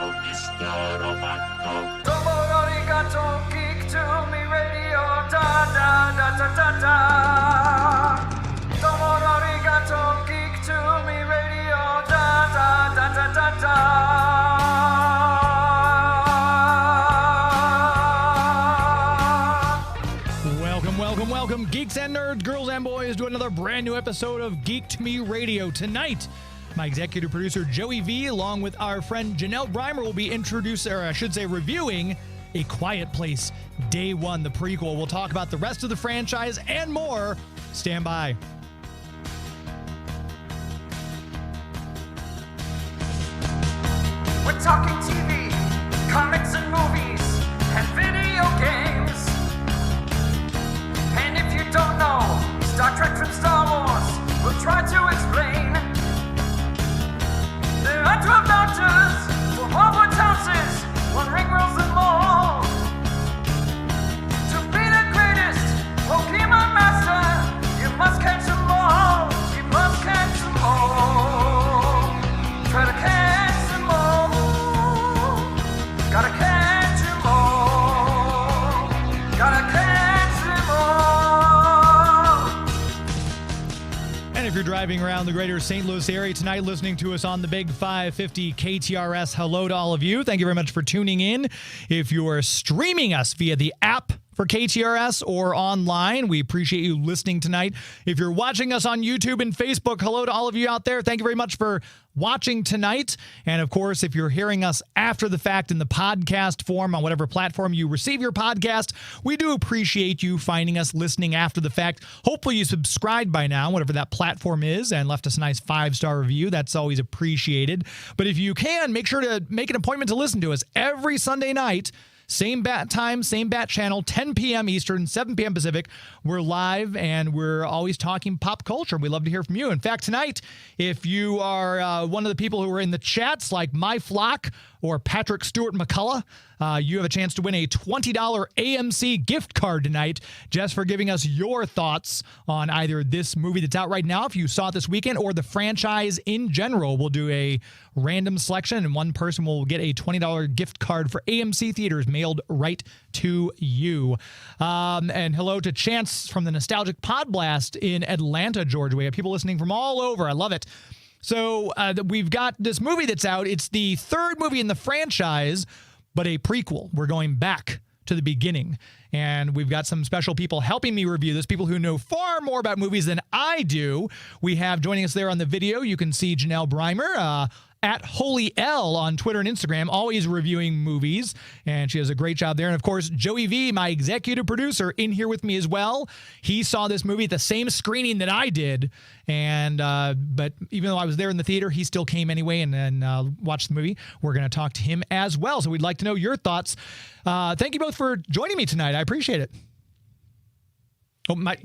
Domo arigato, geek to me radio, da da da da da da. Domo arigato, geek to me radio, da da da da da da. Welcome, geeks and nerds, girls and boys, to another brand new episode of Geek to Me Radio. Tonight, my executive producer, Joey V, along with our friend Janelle Brimer, will be reviewing A Quiet Place Day 1, the prequel. We'll talk about the rest of the franchise and more. Stand by. We're talking TV, comics and movies, and video games. And if you don't know Star Trek from Star Wars, we'll try to explain. There are 12 doctors for Hogwarts houses, one ring rules them all. To be the greatest Pokemon master, you must catch them all. You must catch them all. Try to catch them all. Gotta catch them all. Gotta catch them all. And if you're driving around the greater St. Louis area tonight, listening to us on the Big 550 KTRS, hello to all of you. Thank you very much for tuning in. If you're streaming us via the app for KTRS or online, we appreciate you listening tonight. If you're watching us on YouTube and Facebook, hello to all of you out there. Thank you very much for watching tonight. And of course, if you're hearing us after the fact in the podcast form on whatever platform you receive your podcast, we do appreciate you finding us listening after the fact. Hopefully you subscribed by now, whatever that platform is, and left us a nice 5-star review. That's always appreciated. But if you can, make sure to make an appointment to listen to us every Sunday night. Same bat time, same bat channel, 10 p.m. Eastern, 7 p.m. Pacific. We're live, and we're always talking pop culture. We love to hear from you. In fact, tonight, if you are one of the people who are in the chats, like My Flock or Patrick Stewart McCullough, you have a chance to win a $20 AMC gift card tonight just for giving us your thoughts on either this movie that's out right now, if you saw it this weekend, or the franchise in general. We'll do a random selection, and one person will get a $20 gift card for AMC theaters mailed right to you. And hello to Chance from the Nostalgic Pod Blast in Atlanta, Georgia. We have people listening from all over. I love it. So we've got this movie that's out. It's the third movie in the franchise, but a prequel. We're going back to the beginning. And we've got some special people helping me review this, people who know far more about movies than I do. We have joining us there on the video, you can see Janelle Brimer, at Holy L on Twitter and Instagram, always reviewing movies, and she does a great job there. And of course, Joey V, my executive producer, in here with me as well. He saw this movie at the same screening that I did, and but even though I was there in the theater, he still came anyway and watched the movie. We're going to talk to him as well, so we'd like to know your thoughts. Thank you both for joining me tonight. I appreciate it. Oh,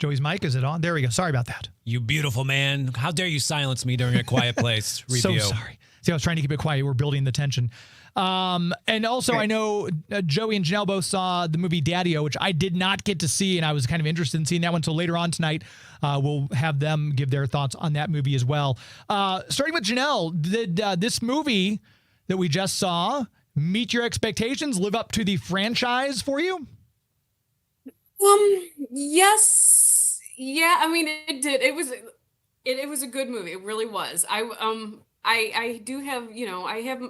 Joey's mic, is it on? There we go. Sorry about that. You beautiful man. How dare you silence me during A Quiet Place review? So sorry. See, I was trying to keep it quiet. We're building the tension. And also, I know Joey and Janelle both saw the movie Daddio, which I did not get to see, and I was kind of interested in seeing that one. So later on tonight, we'll have them give their thoughts on that movie as well. Starting with Janelle, did this movie that we just saw meet your expectations, live up to the franchise for you? Yes. Yeah, I mean, it did. It was a good movie. It really was. I do have, I have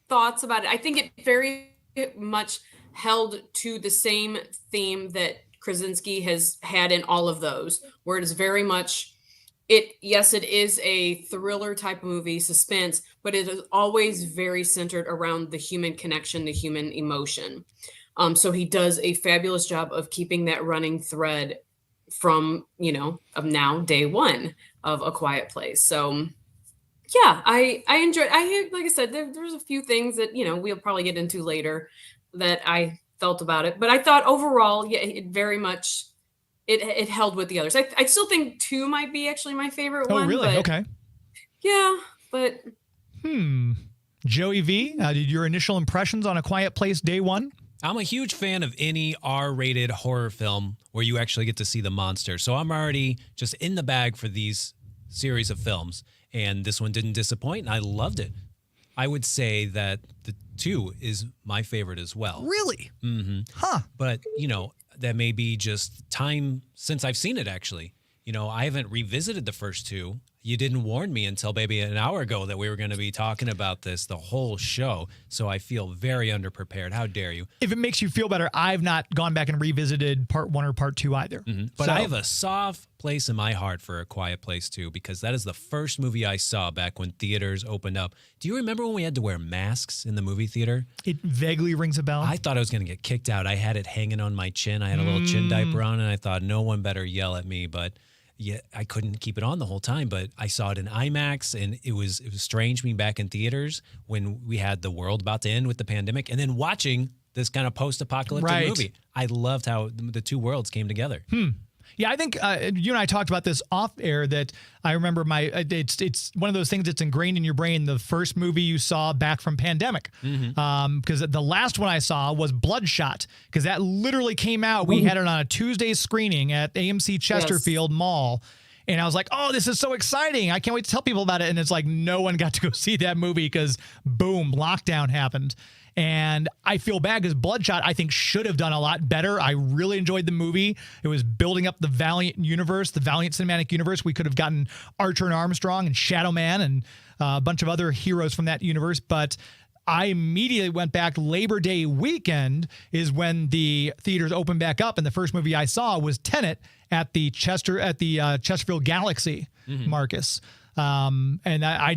thoughts about it. I think it very much held to the same theme that Krasinski has had in all of those, where it is very much it is a thriller type of movie, suspense, but it is always very centered around the human connection, the human emotion. So he does a fabulous job of keeping that running thread from, of now day one of A Quiet Place. So yeah, I enjoyed, like I said, there's a few things that, we'll probably get into later that I felt about it, but I thought overall, yeah, it very much, it held with the others. I still think 2 might be actually my favorite one. Oh, really? But, okay. Yeah, but. Joey V, did your initial impressions on A Quiet Place day 1? I'm a huge fan of any R-rated horror film where you actually get to see the monster. So I'm already just in the bag for these series of films. And this one didn't disappoint, and I loved it. I would say that the 2 is my favorite as well. Really? Mm-hmm. Huh. But, that may be just time since I've seen it, actually. I haven't revisited the first 2. You didn't warn me until maybe an hour ago that we were going to be talking about this the whole show. So I feel very underprepared. How dare you? If it makes you feel better, I've not gone back and revisited part 1 or part 2 either. Mm-hmm. But I have a soft place in my heart for A Quiet Place 2 because that is the first movie I saw back when theaters opened up. Do you remember when we had to wear masks in the movie theater? It vaguely rings a bell. I thought I was going to get kicked out. I had it hanging on my chin. I had a little chin diaper on, and I thought no one better yell at me, but yeah, I couldn't keep it on the whole time, but I saw it in IMAX, and it was strange being back in theaters when we had the world about to end with the pandemic, and then watching this kind of post-apocalyptic movie. I loved how the two worlds came together. Yeah, I think you and I talked about this off air that I remember it's one of those things that's ingrained in your brain, the first movie you saw back from pandemic. Because the last one I saw was Bloodshot, because that literally came out. We had it on a Tuesday screening at AMC Chesterfield Mall. And I was like, oh, this is so exciting. I can't wait to tell people about it. And it's like no one got to go see that movie because, boom, lockdown happened. And I feel bad because Bloodshot, I think, should have done a lot better. I really enjoyed the movie. It was building up the Valiant universe, the Valiant cinematic universe. We could have gotten Archer and Armstrong and Shadow Man and a bunch of other heroes from that universe. But I immediately went back. Labor Day weekend is when the theaters opened back up. And the first movie I saw was Tenet at the Chesterfield Galaxy, Marcus. And I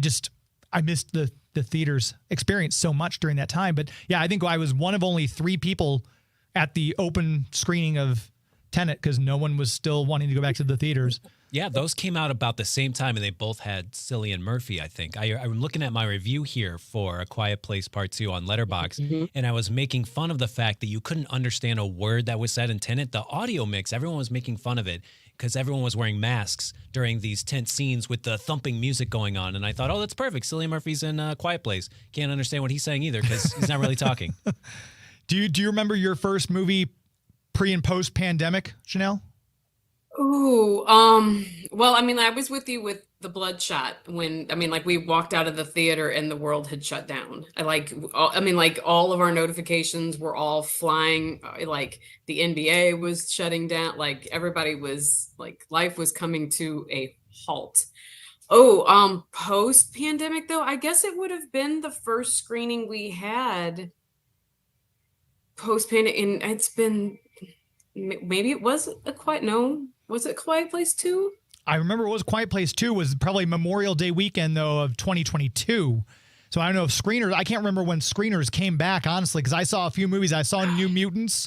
missed the theater's experience so much during that time. But yeah, I think I was one of only 3 people at the open screening of Tenet because no one was still wanting to go back to the theaters. Yeah, those came out about the same time, and they both had Cillian Murphy, I think. I'm looking at my review here for A Quiet Place Part 2 on Letterboxd, and I was making fun of the fact that you couldn't understand a word that was said in Tenet. The audio mix, everyone was making fun of it because everyone was wearing masks during these tense scenes with the thumping music going on. And I thought, oh, that's perfect. Cillian Murphy's in A Quiet Place. Can't understand what he's saying either because he's not really talking. Do you remember your first movie pre and post pandemic, Janelle? Ooh, well, I mean, I was with you with the Bloodshot when, we walked out of the theater and the world had shut down. All of our notifications were all flying. Like the NBA was shutting down. Like everybody was life was coming to a halt. Oh, post pandemic though, I guess it would have been the first screening we had post pandemic, and it's been maybe it was Was it Quiet Place 2? I remember it was Quiet Place 2 was probably Memorial Day weekend, though, of 2022. So I don't know if screeners, I can't remember when screeners came back, honestly, because I saw a few movies. I saw New Mutants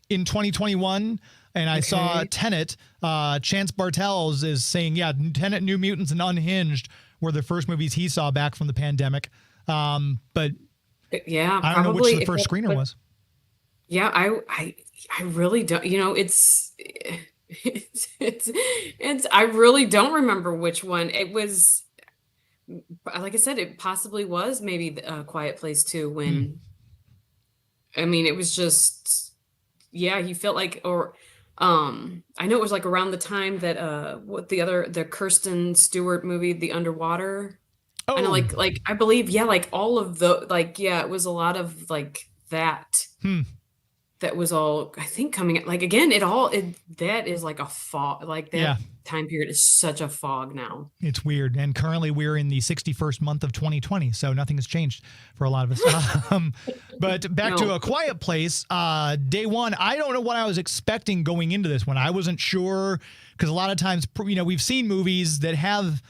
in 2021, and I saw Tenet. Chance Bartels is saying, yeah, Tenet, New Mutants, and Unhinged were the first movies he saw back from the pandemic. But yeah, I don't know which the first screener was. Yeah, I really don't, it's I really don't remember which one it was. Like I said, it possibly was maybe Quiet Place 2 when it was just, yeah, you felt like, or I know it was like around the time that the Kirsten Stewart movie, The Underwater. I know, like I believe, yeah, like all of the it was a lot of like that. That was all, I think, coming up. Like, again, that is like a fog. Like, that time period is such a fog now. It's weird. And currently we're in the 61st month of 2020, so nothing has changed for a lot of us. But back to A Quiet Place, day one, I don't know what I was expecting going into this one. I wasn't sure, because a lot of times, we've seen movies that have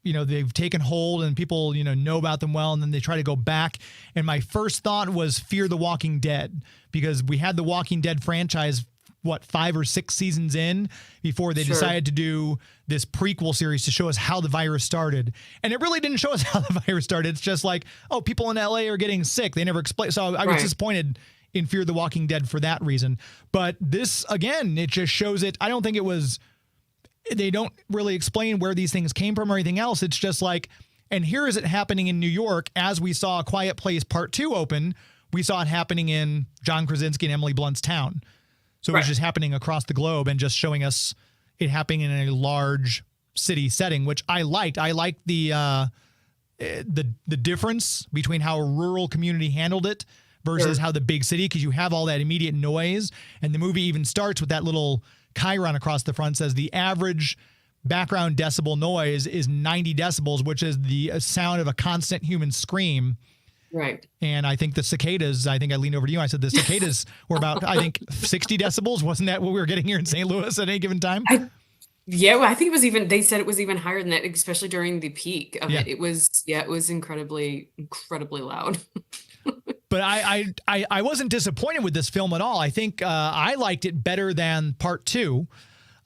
they've taken hold and people, know about them well, and then they try to go back. And my first thought was Fear the Walking Dead, because we had the Walking Dead franchise, 5 or 6 seasons in before they decided to do this prequel series to show us how the virus started. And it really didn't show us how the virus started. It's just like, oh, people in LA are getting sick. They never explained. So I was disappointed in Fear the Walking Dead for that reason. But this, again, it just shows it. I don't think it was, they don't really explain where these things came from or anything else. It's just like, and here is it happening in New York. As we saw A Quiet Place Part 2 open, we saw it happening in John Krasinski and Emily Blunt's town. So it's just happening across the globe and just showing us it happening in a large city setting, which I liked. I liked the the difference between how a rural community handled it versus how the big city, because you have all that immediate noise. And the movie even starts with that little chyron across the front, says the average background decibel noise is 90 decibels, which is the sound of a constant human scream. Right. And I think the cicadas, I think I leaned over to you. I said the cicadas were about, I think, 60 decibels. Wasn't that what we were getting here in St. Louis at any given time? Yeah, well, I think it was even, they said it was even higher than that, especially during the peak of it. It was incredibly loud. But I wasn't disappointed with this film at all. I think I liked it better than part two.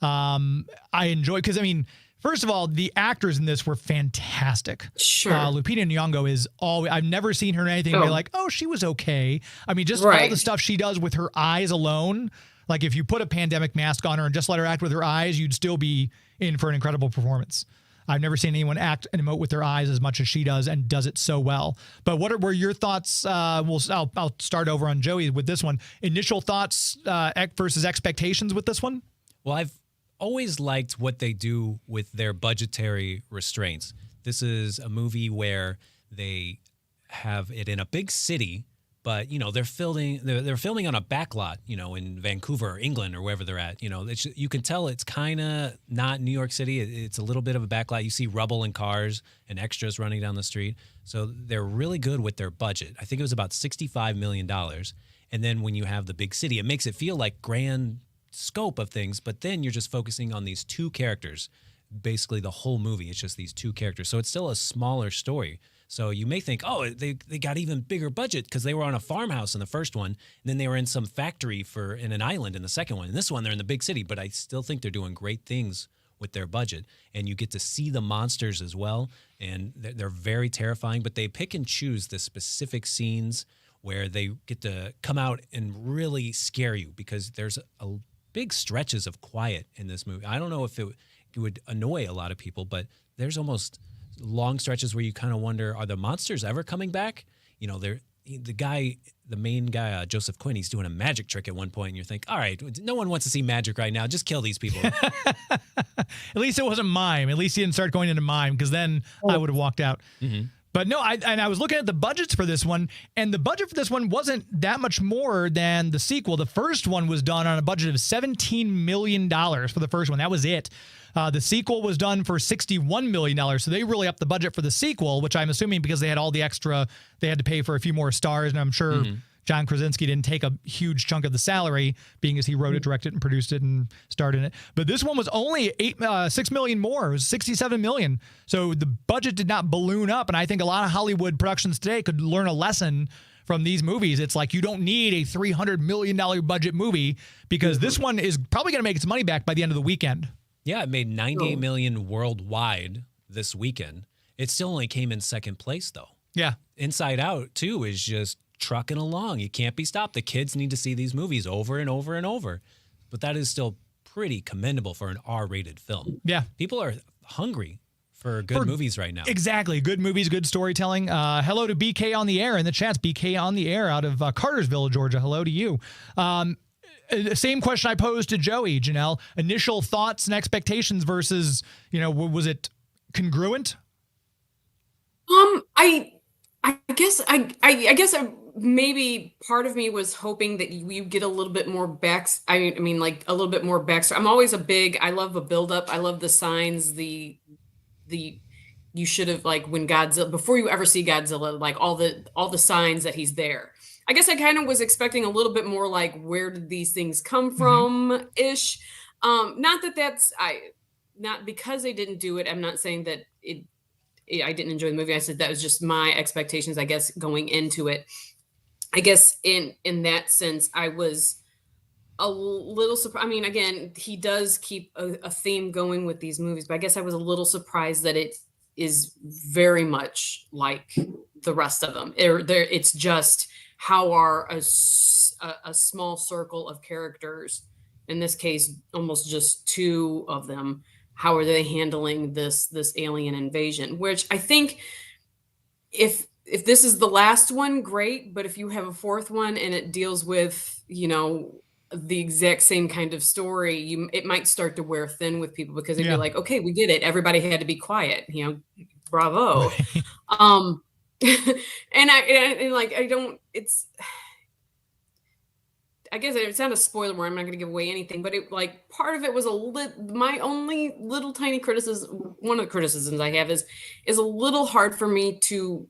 I enjoyed, because I mean, first of all, the actors in this were fantastic. Sure. Lupita Nyong'o is always, I've never seen her in anything where you're like, oh, she was okay. I mean, just all the stuff she does with her eyes alone. Like if you put a pandemic mask on her and just let her act with her eyes, you'd still be in for an incredible performance. I've never seen anyone act and emote with their eyes as much as she does, and does it so well. But what were your thoughts? I'll start over on Joey with this one. Initial thoughts versus expectations with this one? Well, I've always liked what they do with their budgetary restraints. This is a movie where they have it in a big city, but they're filming on a backlot, in Vancouver or England or wherever they're at. You can tell it's kind of not New York City. It's a little bit of a backlot. You see rubble and cars and extras running down the street. So they're really good with their budget. I think it was about $65 million. And then when you have the big city, it makes it feel like grand scope of things, but then you're just focusing on these two characters. Basically the whole movie, it's just these two characters. So it's still a smaller story. So you may think, oh, they got even bigger budget because they were on a farmhouse in the first one, and then they were in some factory in an island in the second one. In this one, they're in the big city, but I still think they're doing great things with their budget. And you get to see the monsters as well, and they're very terrifying, but they pick and choose the specific scenes where they get to come out and really scare you, because there's a big stretches of quiet in this movie. I don't know if it would annoy a lot of people, but there's almost long stretches where you kind of wonder, are the monsters ever coming back? The main guy, Joseph Quinn, he's doing a magic trick at one point, and you think, all right, no one wants to see magic right now. Just kill these people. At least it wasn't mime. At least he didn't start going into mime, because then I would have walked out. Mm-hmm. But no, I was looking at the budgets for this one, and the budget for this one wasn't that much more than the sequel. The first one was done on a budget of $17 million for the first one. That was it. The sequel was done for $61 million, so they really upped the budget for the sequel, which I'm assuming because they had all the extra, they had to pay for a few more stars, and I'm sure John Krasinski didn't take a huge chunk of the salary, being as he wrote it, directed it, and produced it, and starred in it. But this one was only $6 million more. It was $67 million. So the budget did not balloon up, and I think a lot of Hollywood productions today could learn a lesson from these movies. It's like, you don't need a $300 million budget movie, because this one is probably going to make its money back by the end of the weekend. Yeah, it made $98 million worldwide this weekend. It still only came in second place, though. Yeah. Inside Out 2 is just trucking along. You can't be stopped. The kids need to see these movies over and over and over. But that is still pretty commendable for an R-rated film. Yeah. People are hungry for good movies right now. Exactly. Good movies, good storytelling. Hello to BK on the air in the chats. BK on the air out of Cartersville, Georgia. Hello to you. Same question I posed to Joey, Janelle. Initial thoughts and expectations versus, was it congruent? I guess maybe part of me was hoping that you get a little bit more a little bit more backstory. I'm always I love a buildup. I love the signs, you should have, like, when Godzilla, before you ever see Godzilla, like all the signs that he's there. I guess I kind of was expecting a little bit more like, where did these things come from ish. Not because they didn't do it. I'm not saying that I didn't enjoy the movie. I said that was just my expectations, I guess, going into it. I guess in that sense, I was a little surprised. I mean, again, he does keep a theme going with these movies, but I guess I was a little surprised that it is very much like the rest of them. It's just, how are a small circle of characters, in this case almost just two of them, how are they handling this alien invasion? Which I think, if this is the last one, great, but if you have a fourth one and it deals with the exact same kind of story, it might start to wear thin with people, because they'd be like, okay, we get it, everybody had to be quiet, bravo. Um, and like, I guess it's not a spoiler where I'm not going to give away anything, but it, like, part of it was my only little tiny criticism. One of the criticisms I have is a little hard for me to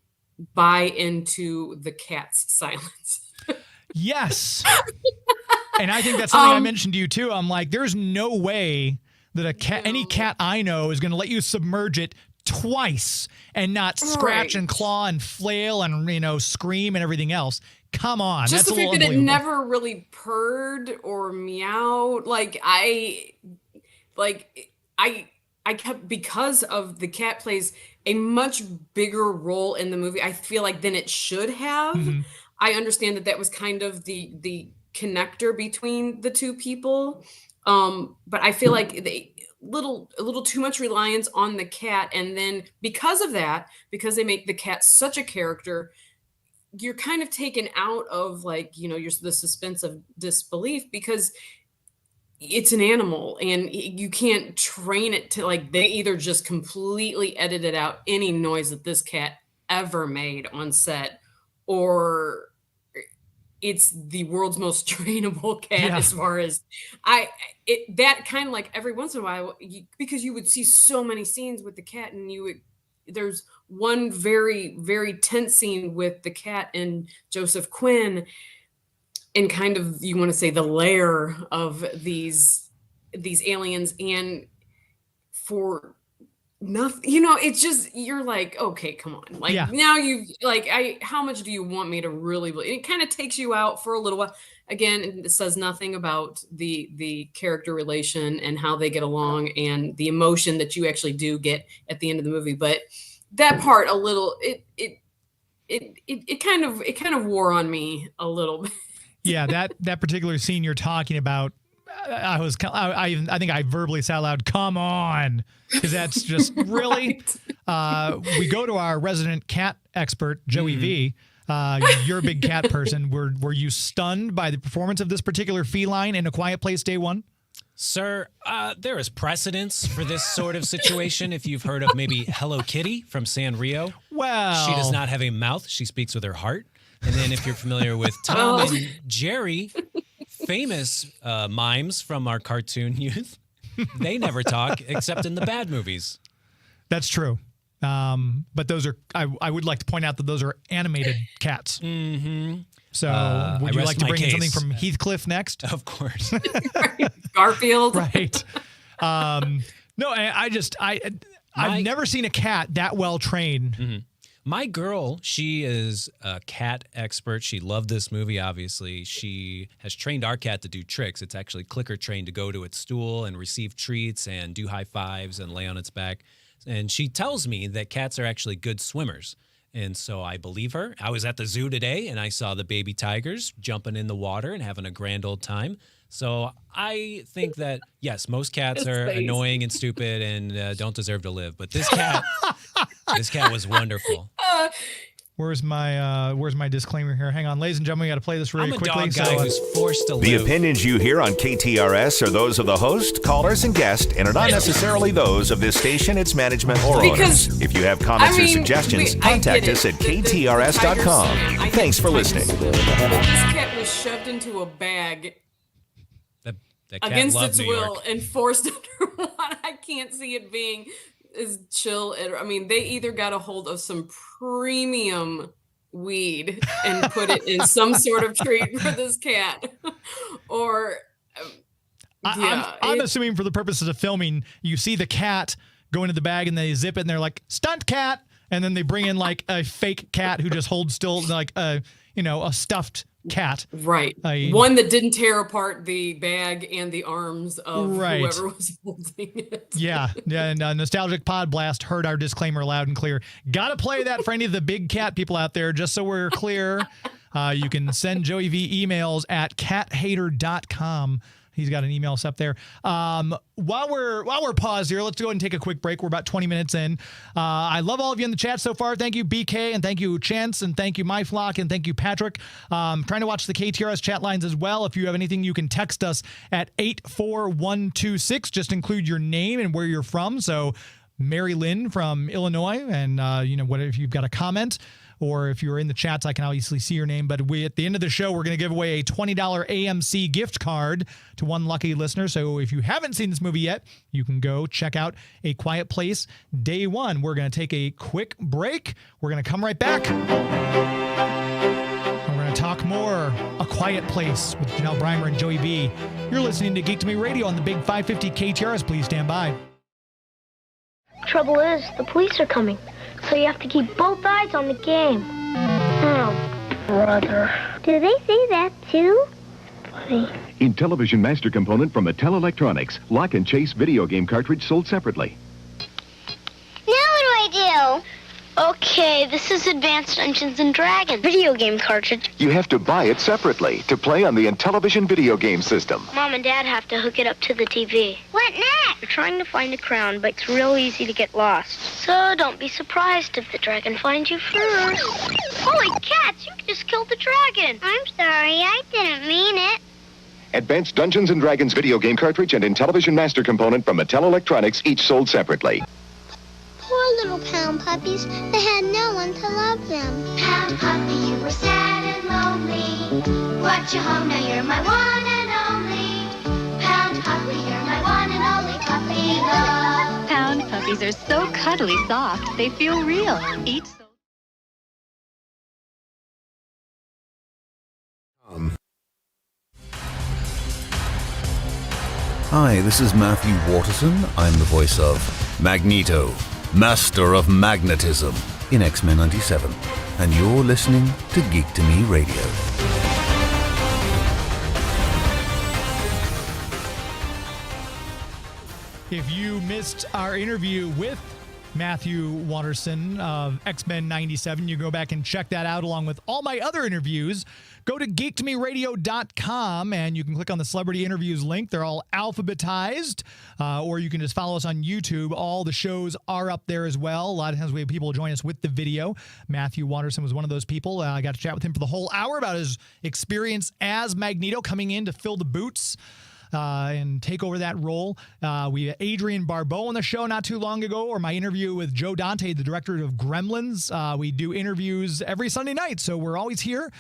buy into the cat's silence. Yes. And I think that's something I mentioned to you too. I'm like, there's no way that any cat I know is going to let you submerge it twice and not scratch and claw and flail and, you know, scream and everything else. Come on. Just that's the a fact little that it unbelievable. never really purred or meowed. Like I kept, because of the cat plays a much bigger role in the movie, I feel like, than it should have. Mm-hmm. I understand that was kind of the connector between the two people. But I feel like a little too much reliance on the cat. And then because of that, because they make the cat such a character, you're kind of taken out of, like, you know, the suspense of disbelief, because it's an animal and you can't train it to, like, they either just completely edited out any noise that this cat ever made on set, or it's the world's most trainable cat. As far as that kind of, like, every once in a while, because you would see so many scenes with the cat, and there's one very, very tense scene with the cat and Joseph Quinn, and kind of, you want to say, the lair of these aliens, and for nothing, you know, it's just, you're like, okay, come on, like, now you, like, how much do you want me to really, it kind of takes you out for a little while. Again, it says nothing about the character relation and how they get along and the emotion that you actually do get at the end of the movie. But that part, a little, it kind of wore on me a little bit. Yeah, that particular scene you're talking about, I think I verbally said out loud, "Come on," because that's just really. We go to our resident cat expert, Joey V. You're a big cat person. Were you stunned by the performance of this particular feline in A Quiet Place Day One? Sir, there is precedence for this sort of situation. If you've heard of maybe Hello Kitty from Sanrio. Well, she does not have a mouth. She speaks with her heart. And then if you're familiar with Tom and Jerry, famous mimes from our cartoon youth, they never talk except in the bad movies. That's true. But those are, I would like to point out that those are animated cats. Mm-hmm. So would you like to bring in something from Heathcliff next? Of course. Garfield. Right. No, I've never seen a cat that well trained. Mm-hmm. My girl, she is a cat expert. She loved this movie, obviously. She has trained our cat to do tricks. It's actually clicker trained to go to its stool and receive treats and do high fives and lay on its back. And she tells me that cats are actually good swimmers. And so I believe her. I was at the zoo today and I saw the baby tigers jumping in the water and having a grand old time. So I think that, yes, most cats are annoying and stupid and don't deserve to live. But this cat was wonderful. Where's my disclaimer here? Hang on, ladies and gentlemen, we got to play this really quickly. I'm a dog guy who's forced to live. The opinions you hear on KTRS are those of the host, callers, and guests, and are not necessarily those of this station, its management, or owners. If you have comments or suggestions, contact us at ktrs.com. Thanks for listening. This cat was shoved into a bag against its will and forced underwater. I can't see it being as chill. I mean, they either got a hold of some premium weed and put it in some sort of treat for this cat, or I'm assuming for the purposes of filming, you see the cat go into the bag and they zip it and they're like, stunt cat, and then they bring in like a fake cat who just holds still, like a stuffed cat. Right. One that didn't tear apart the bag and the arms of whoever was holding it. Yeah. And Nostalgic Pod Blast heard our disclaimer loud and clear. Got to play that for any of the big cat people out there, just so we're clear. You can send Joey V emails at cathater.com. He's got an email up there. While we're paused here, let's go ahead and take a quick break. We're about 20 minutes in. I love all of you in the chat so far. Thank you, BK, and thank you, Chance, and thank you, MyFlock, and thank you, Patrick. Trying to watch the KTRS chat lines as well. If you have anything, you can text us at 84126. Just include your name and where you're from. So Mary Lynn from Illinois. And, what if you've got a comment or if you're in the chats, I can obviously see your name. But at the end of the show, we're going to give away a $20 AMC gift card to one lucky listener. So if you haven't seen this movie yet, you can go check out A Quiet Place Day One. We're going to take a quick break. We're going to come right back. We're going to talk more A Quiet Place with Janelle, Brimer, and Joey B. You're listening to Geek to Me Radio on the Big 550 KTRS. Please stand by. Trouble is, the police are coming, so you have to keep both eyes on the game. Oh, brother. Do they say that too? Funny. Intellivision Master Component from Mattel Electronics. Lock and Chase video game cartridge sold separately. Now what do I do? Okay, this is Advanced Dungeons & Dragons video game cartridge. You have to buy it separately to play on the Intellivision video game system. Mom and Dad have to hook it up to the TV. What next? We're trying to find a crown, but it's real easy to get lost. So don't be surprised if the dragon finds you first. Holy cats, you just killed the dragon. I'm sorry, I didn't mean it. Advanced Dungeons & Dragons video game cartridge and Intellivision Master Component from Mattel Electronics, each sold separately. Poor little pound puppies. They had no one to love them. Pound puppy, you were sad and lonely. Brought you home, now you're my one and only. Pound puppy, you're my one and only puppy love. Pound puppies are so cuddly soft, they feel real. Each Hi, this is Matthew Waterson. I'm the voice of Magneto, Master of Magnetism in X-Men 97. And you're listening to Geek to Me Radio. If you missed our interview with Matthew Waterson of X-Men 97, you go back and check that out along with all my other interviews. Go to geektomeradio.com and you can click on the celebrity interviews link. They're all alphabetized, or you can just follow us on YouTube. All the shows are up there as well. A lot of times we have people join us with the video. Matthew Waterson was one of those people. I got to chat with him for the whole hour about his experience as Magneto, coming in to fill the boots and take over that role. We had Adrienne Barbeau on the show not too long ago, or my interview with Joe Dante, the director of Gremlins. We do interviews every Sunday night, so we're always here.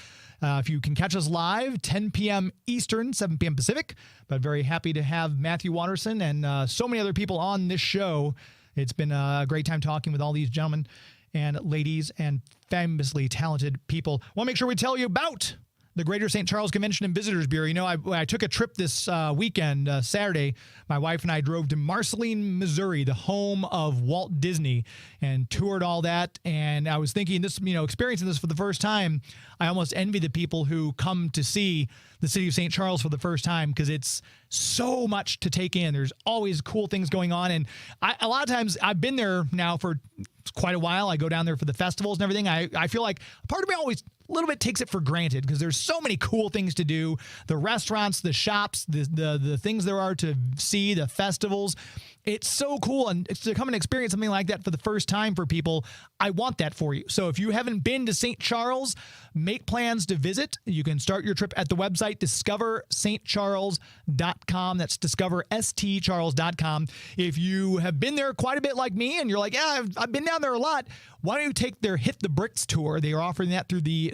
If you can catch us live, 10 p.m. Eastern, 7 p.m. Pacific. But very happy to have Matthew Waterson and so many other people on this show. It's been a great time talking with all these gentlemen and ladies and famously talented people. Want to make sure we tell you about the Greater St. Charles Convention and Visitors Bureau. You know, I took a trip this weekend, Saturday. My wife and I drove to Marceline, Missouri, the home of Walt Disney, and toured all that. And I was thinking this, experiencing this for the first time, I almost envy the people who come to see the city of St. Charles for the first time, because it's so much to take in. There's always cool things going on. And a lot of times I've been there now for quite a while. I go down there for the festivals and everything. I feel like part of me always a little bit takes it for granted, because there's so many cool things to do. The restaurants, the shops, the things there are to see, the festivals. It's so cool. And to come and experience something like that for the first time for people, I want that for you. So if you haven't been to St. Charles, make plans to visit. You can start your trip at the website discoverstcharles.com. That's discoverstcharles.com. If you have been there quite a bit like me and you're like, yeah, I've been down there a lot, why don't you take their Hit the Bricks tour? They are offering that through the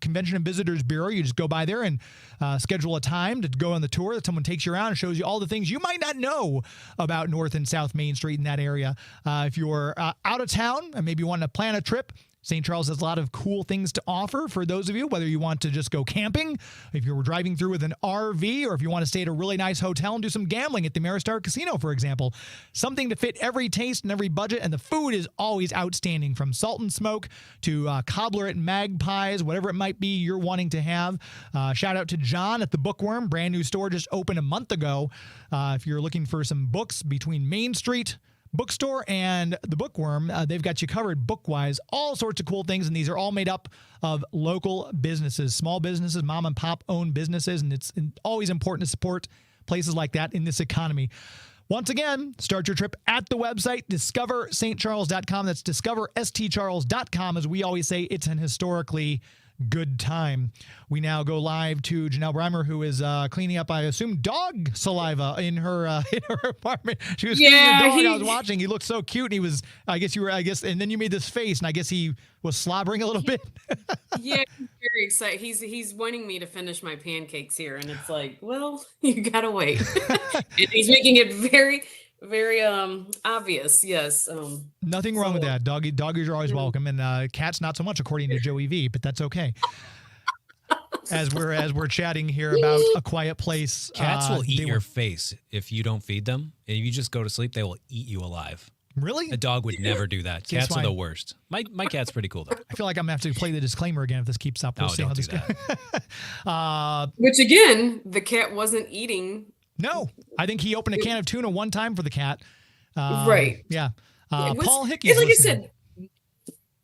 Convention and Visitors Bureau. You just go by there and schedule a time to go on the tour. That someone takes you around and shows you all the things you might not know about North and South Main Street in that area. If you're out of town and maybe want to plan a trip, St. Charles has a lot of cool things to offer for those of you, whether you want to just go camping, if you're driving through with an RV, or if you want to stay at a really nice hotel and do some gambling at the Maristar Casino, for example. Something to fit every taste and every budget, and the food is always outstanding, from Salt and Smoke to cobbler at Magpies, whatever it might be you're wanting to have. Shout out to John at the Bookworm, brand new store just opened a month ago. If you're looking for some books between Main Street Bookstore and the Bookworm, they've got you covered book-wise, all sorts of cool things, and these are all made up of local businesses, small businesses, mom and pop owned businesses, and it's always important to support places like that in this economy. Once again, start your trip at the website, discoverstcharles.com. That's discoverstcharles.com. As we always say, it's an historically good time. We now go live to Janelle Brimer, who is cleaning up, I assume, dog saliva in her apartment. She was feeding her dog. I was watching. He looked so cute. And he was, and then you made this face, and I guess he was slobbering a little bit. Yeah, he's very excited. He's wanting me to finish my pancakes here, and it's like, well, you gotta wait. And he's making it very, very obvious. Yes. Nothing wrong with that. Doggies are always welcome, and cats not so much, according to Joey V. But that's okay. As we're chatting here about A Quiet Place, cats will eat your face if you don't feed them. If you just go to sleep, they will eat you alive. Really? A dog would never do that. Cats are the worst. My cat's pretty cool though. I feel like I'm gonna have to play the disclaimer again if this keeps up. We'll see how this goes. Which again, the cat wasn't eating. No, I think he opened a can of tuna one time for the cat. Right. Yeah. Paul Hickey. Like I said.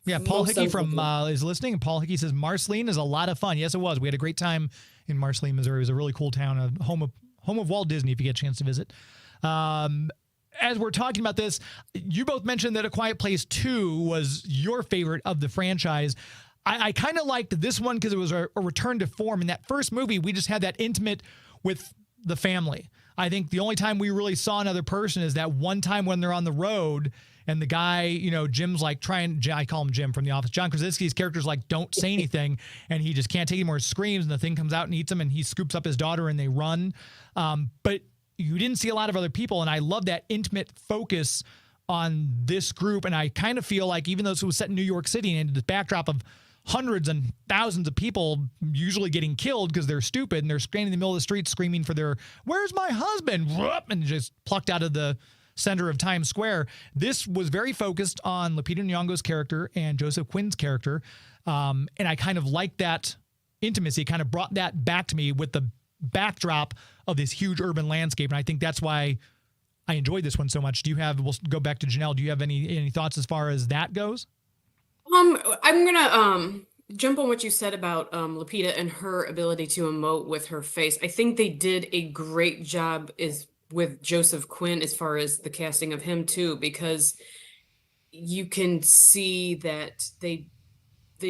Yeah, Paul Hickey is listening, and Paul Hickey says Marceline is a lot of fun. Yes, it was. We had a great time in Marceline, Missouri. It was a really cool town, a home of Walt Disney. If you get a chance to visit. As we're talking about this, you both mentioned that A Quiet Place 2 was your favorite of the franchise. I kind of liked this one because it was a return to form. In that first movie, we just had that intimate with the family. I think the only time we really saw another person is that one time when they're on the road and the guy, Jim's like I call him Jim from The Office. John Krasinski's character's like, don't say anything. And he just can't take anymore, screams, and the thing comes out and eats him, and he scoops up his daughter and they run. But you didn't see a lot of other people. And I love that intimate focus on this group. And I kind of feel like even though it was set in New York City and the backdrop of hundreds and thousands of people usually getting killed because they're stupid and they're standing in the middle of the street screaming for where's my husband? And just plucked out of the center of Times Square. This was very focused on Lupita Nyong'o's character and Joseph Quinn's character. And I kind of liked that intimacy, kind of brought that back to me with the backdrop of this huge urban landscape. And I think that's why I enjoyed this one so much. We'll go back to Janelle. Do you have any thoughts as far as that goes? I'm gonna jump on what you said about Lupita and her ability to emote with her face. I think they did a great job with Joseph Quinn as far as the casting of him too, because you can see that they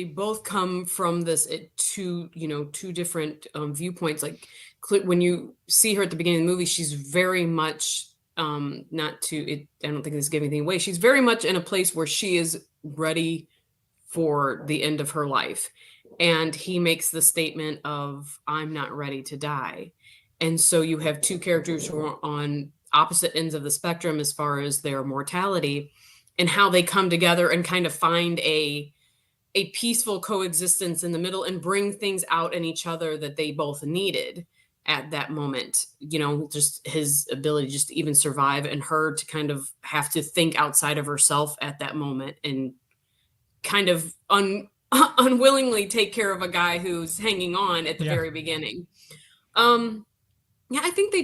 both come from this two different viewpoints. Like when you see her at the beginning of the movie, she's very much I don't think this is giving anything away. She's very much in a place where she is ready for the end of her life. And he makes the statement of, I'm not ready to die. And so you have two characters who are on opposite ends of the spectrum as far as their mortality and how they come together and kind of find a peaceful coexistence in the middle and bring things out in each other that they both needed at that moment. Just his ability just to even survive, and her to kind of have to think outside of herself at that moment and kind of unwillingly take care of a guy who's hanging on at the very beginning. I think they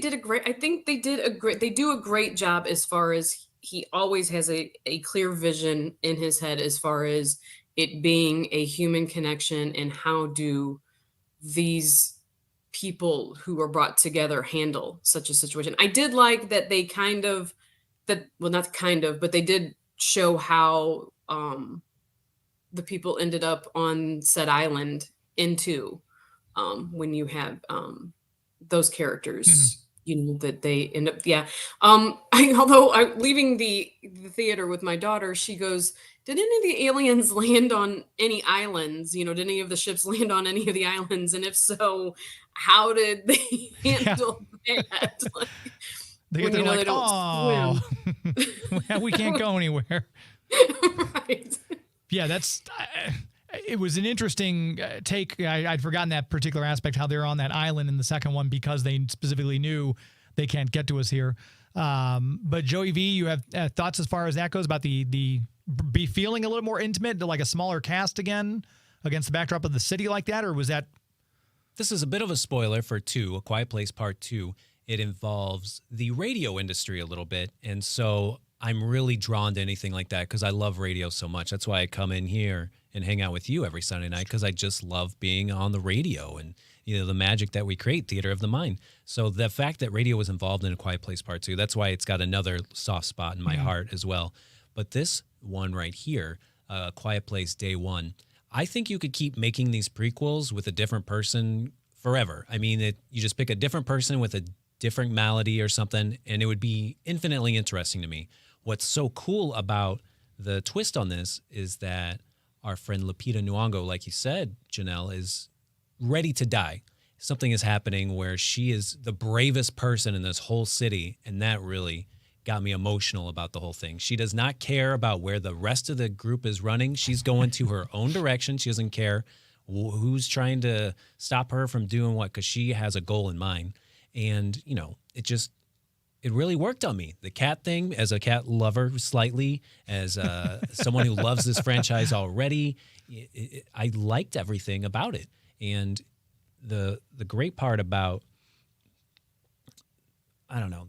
do a great job as far as he always has a clear vision in his head as far as it being a human connection and how do these people who are brought together handle such a situation. I did like that they but they did show how the people ended up on said island when you have those characters, that they end up. Although I'm leaving the theater with my daughter, she goes, did any of the aliens land on any islands? Did any of the ships land on any of the islands? And if so, how did they handle that? Like, they don't swim. We can't go anywhere. Right. Yeah, it was an interesting take. I'd forgotten that particular aspect, how they're on that island in the second one because they specifically knew they can't get to us here. But Joey V, you have thoughts as far as that goes about the feeling a little more intimate, like a smaller cast again against the backdrop of the city like that, or was that? This is a bit of a spoiler for A Quiet Place Part 2. It involves the radio industry a little bit, and so I'm really drawn to anything like that because I love radio so much. That's why I come in here and hang out with you every Sunday night, because I just love being on the radio and the magic that we create, theater of the mind. So the fact that radio was involved in A Quiet Place Part 2, that's why it's got another soft spot in my heart as well. But this one right here, Quiet Place Day One, I think you could keep making these prequels with a different person forever. I mean, you just pick a different person with a different malady or something, and it would be infinitely interesting to me. What's so cool about the twist on this is that our friend Lupita Nyong'o, like you said, Janelle, is ready to die. Something is happening where she is the bravest person in this whole city, and that really got me emotional about the whole thing. She does not care about where the rest of the group is running. She's going to her own direction. She doesn't care who's trying to stop her from doing what, because she has a goal in mind. And, you know, it really worked on me. The cat thing, as a cat lover slightly, as someone who loves this franchise already, I liked everything about it. And the great part about, I don't know,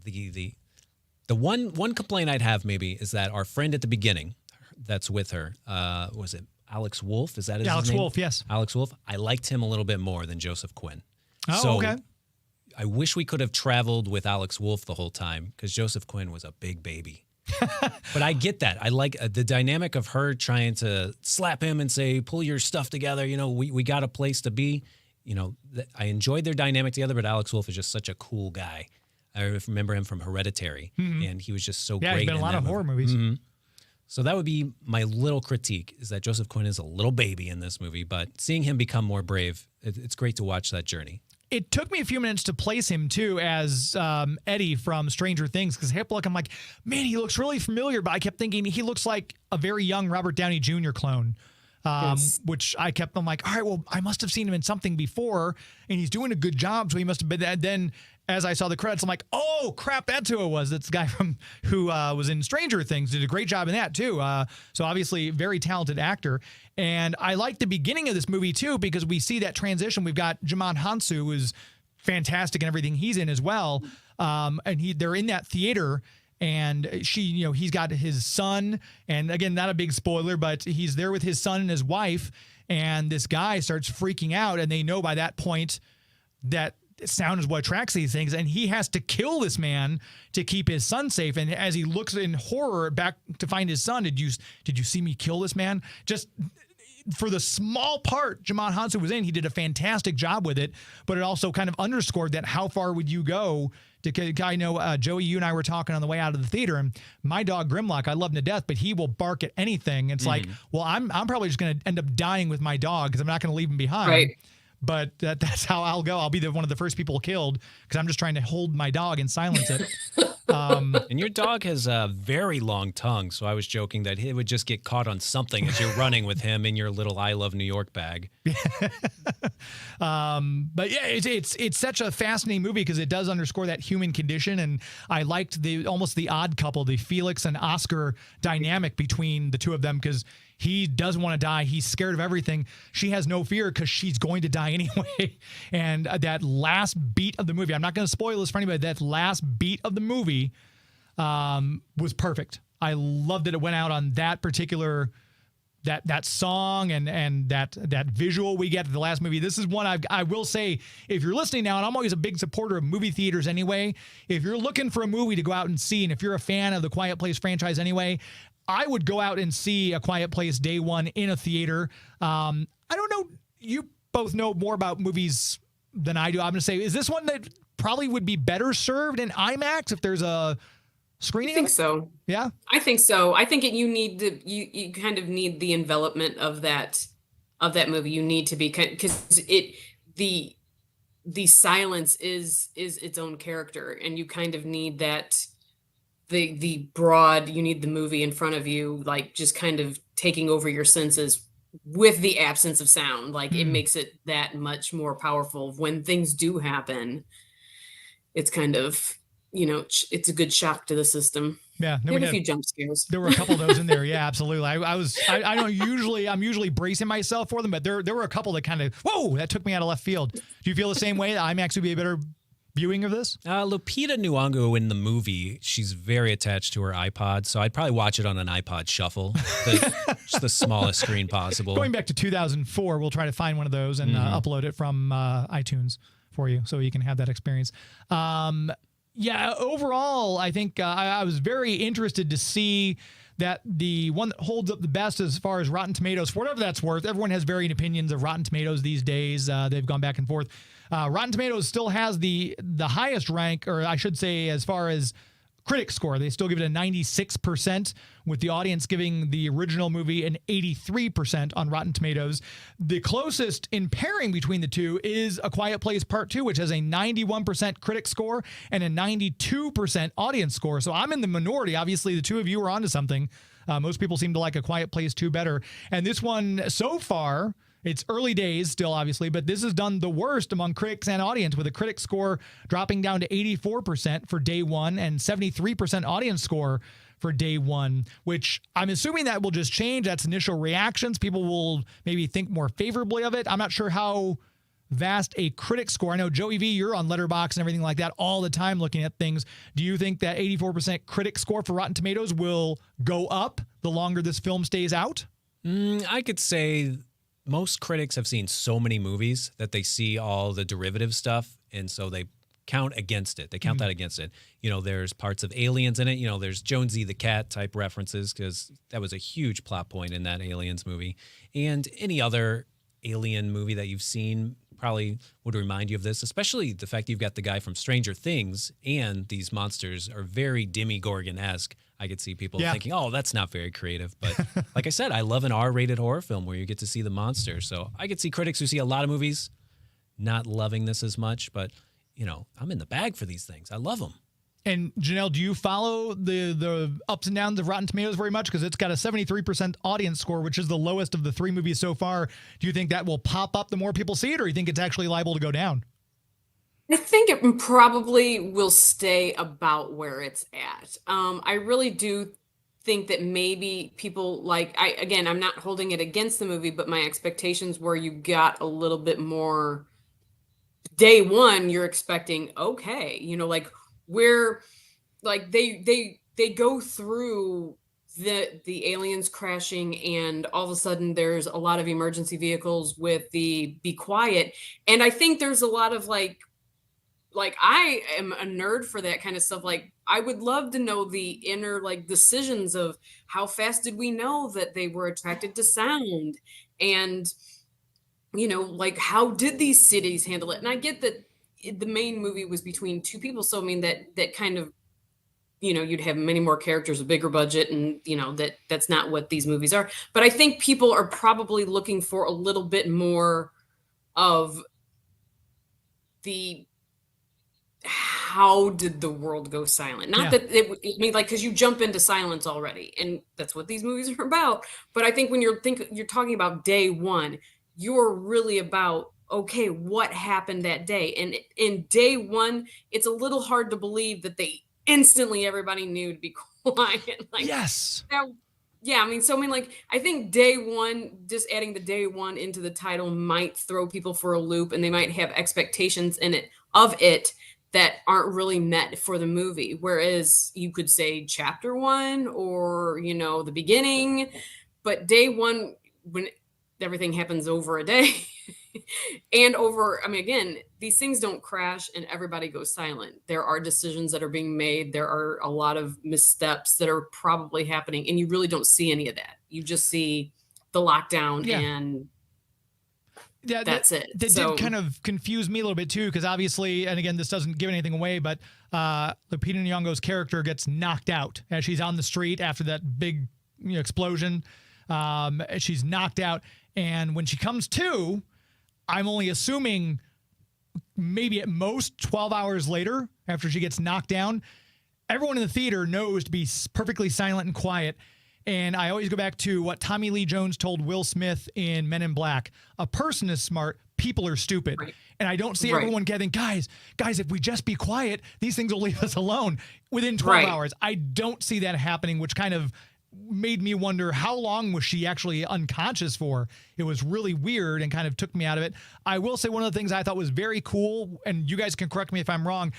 the one complaint I'd have maybe is that our friend at the beginning that's with her, was it Alex Wolff? Is that his name? Alex Wolff, yes. Alex Wolff. I liked him a little bit more than Joseph Quinn. Oh, so okay. I wish we could have traveled with Alex Wolff the whole time, because Joseph Quinn was a big baby. But I get that. I like the dynamic of her trying to slap him and say, pull your stuff together. You know, we got a place to be. You know, I enjoyed their dynamic together, but Alex Wolff is just such a cool guy. I remember him from Hereditary, and he was just so great. Yeah, he's been in a lot of horror movies. Mm-hmm. So that would be my little critique, is that Joseph Quinn is a little baby in this movie, but seeing him become more brave, it's great to watch that journey. It took me a few minutes to place him, too, as Eddie from Stranger Things, because I kept looking, I'm like, man, he looks really familiar, but I kept thinking he looks like a very young Robert Downey Jr. clone. Yes. Which I'm like, all right, well, I must have seen him in something before, and he's doing a good job, so he must have been that. Then, as I saw the credits, I'm like, oh, crap, that's who it was. That's the guy who was in Stranger Things, did a great job in that, too. So obviously, very talented actor. And I like the beginning of this movie, too, because we see that transition. We've got Jimon Hansu, who is fantastic in everything he's in as well. And they're in that theater. And he's got his son, and again, not a big spoiler, but he's there with his son and his wife, and this guy starts freaking out, and they know by that point that sound is what attracts these things, and he has to kill this man to keep his son safe. And as he looks in horror back to find his son, did you see me kill this man? Just for the small part Jimon Hansu was in, he did a fantastic job with it, but it also kind of underscored that how far would you go to, I know, Joey, you and I were talking on the way out of the theater, and my dog Grimlock, I love him to death, but he will bark at anything. It's like, well, I'm probably just going to end up dying with my dog because I'm not going to leave him behind. Right. But that's how I'll go. I'll be one of the first people killed because I'm just trying to hold my dog and silence it. And your dog has a very long tongue, so I was joking that he would just get caught on something as you're running with him in your little I Love New York bag. But yeah, it's such a fascinating movie because it does underscore that human condition, and I liked almost the odd couple, the Felix and Oscar dynamic between the two of them, because he doesn't want to die. He's scared of everything. She has no fear because she's going to die anyway. And that last beat of the movie, I'm not going to spoil this for anybody, that last beat of the movie was perfect. I loved that it went out on that particular, that song and that visual we get to the last movie. This is one I will say, if you're listening now, and I'm always a big supporter of movie theaters anyway, if you're looking for a movie to go out and see, and if you're a fan of the Quiet Place franchise anyway, I would go out and see A Quiet Place day one in a theater. I don't know. You both know more about movies than I do. I'm going to say, is this one that probably would be better served in IMAX if there's a screening? I think so. Yeah, I think so. I think you kind of need the envelopment of that movie. You need to be, because the silence is its own character, and you kind of need that. The broad, you need the movie in front of you, like just kind of taking over your senses with the absence of sound. Like it makes it that much more powerful when things do happen. It's kind of, it's a good shock to the system. Yeah, we had a few jump scares. There were a couple of those in there. Yeah, absolutely. I don't usually, I'm usually bracing myself for them, but there were a couple that kind of, whoa, that took me out of left field. Do you feel the same way? That IMAX would be a better viewing of this? Lupita Nyong'o in the movie, she's very attached to her iPod, so I'd probably watch it on an iPod Shuffle, just the smallest screen possible. Going back to 2004, we'll try to find one of those and upload it from iTunes for you so you can have that experience. Yeah, overall, I think I was very interested to see that the one that holds up the best as far as Rotten Tomatoes, for whatever that's worth, everyone has varying opinions of Rotten Tomatoes these days. They've gone back and forth. Rotten Tomatoes still has the highest rank, or I should say, as far as critic score. They still give it a 96%, with the audience giving the original movie an 83% on Rotten Tomatoes. The closest in pairing between the two is A Quiet Place Part 2, which has a 91% critic score and a 92% audience score. So I'm in the minority. Obviously, the two of you are onto something. Most people seem to like A Quiet Place 2 better. And this one, so far, it's early days still, obviously, but this has done the worst among critics and audience, with a critic score dropping down to 84% for day one and 73% audience score for day one, which I'm assuming that will just change. That's initial reactions. People will maybe think more favorably of it. I'm not sure how vast a critic score. I know, Joey V, you're on Letterboxd and everything like that all the time looking at things. Do you think that 84% critic score for Rotten Tomatoes will go up the longer this film stays out? I could say most critics have seen so many movies that they see all the derivative stuff, and so they count against it. They count that against it. You know, there's parts of Aliens in it. You know, there's Jonesy the Cat type references, because that was a huge plot point in that Aliens movie. And any other alien movie that you've seen probably would remind you of this, especially the fact that you've got the guy from Stranger Things, and these monsters are very Demogorgon-esque. I could see people thinking, oh, that's not very creative. But like I said, I love an R-rated horror film where you get to see the monster. So I could see critics who see a lot of movies not loving this as much. But, you know, I'm in the bag for these things. I love them. And Janelle, do you follow the ups and downs of Rotten Tomatoes very much? Because it's got a 73% audience score, which is the lowest of the three movies so far. Do you think that will pop up the more people see it, or do you think it's actually liable to go down? I think it probably will stay about where it's at. I really do think that maybe people I'm not holding it against the movie, but my expectations were you got a little bit more. Day one, you're expecting, okay, you know, like where, like they go through the aliens crashing, and all of a sudden there's a lot of emergency vehicles with the be quiet, and I think there's a lot of like I am a nerd for that kind of stuff. Like, I would love to know the inner like decisions of how fast did we know that they were attracted to sound, and you know, like how did these cities handle it? And I get that the main movie was between two people, so I mean that kind of, you know, you'd have many more characters, a bigger budget, and you know that's not what these movies are. But I think people are probably looking for a little bit more of the how did the world go silent? Not that it mean like, because you jump into silence already, and that's what these movies are about. But I think when you're talking about day one, you're really about, okay, what happened that day? And in day one, it's a little hard to believe that they instantly everybody knew to be quiet. Like, yes. Yeah, I mean, so I mean, like, I think day one, just adding the day one into the title might throw people for a loop, and they might have expectations of it that aren't really met for the movie. Whereas you could say chapter one, or, you know, the beginning, but day one, when everything happens over a day and over, I mean, again, these things don't crash and everybody goes silent. There are decisions that are being made. There are a lot of missteps that are probably happening, and you really don't see any of that. You just see the lockdown and that's it. That did kind of confuse me a little bit too, because obviously, and again, this doesn't give anything away, but Lupita Nyong'o's character gets knocked out as she's on the street after that big explosion. She's knocked out, and when she comes to, I'm only assuming maybe at most 12 hours later, after she gets knocked down, everyone in the theater knows to be perfectly silent and quiet. And I always go back to what Tommy Lee Jones told Will Smith in Men in Black. A person is smart, people are stupid. Right. And I don't see everyone getting, guys, if we just be quiet, these things will leave us alone within 12 hours. I don't see that happening, which kind of made me wonder, how long was she actually unconscious for? It was really weird and kind of took me out of it. I will say one of the things I thought was very cool, and you guys can correct me if I'm wrong,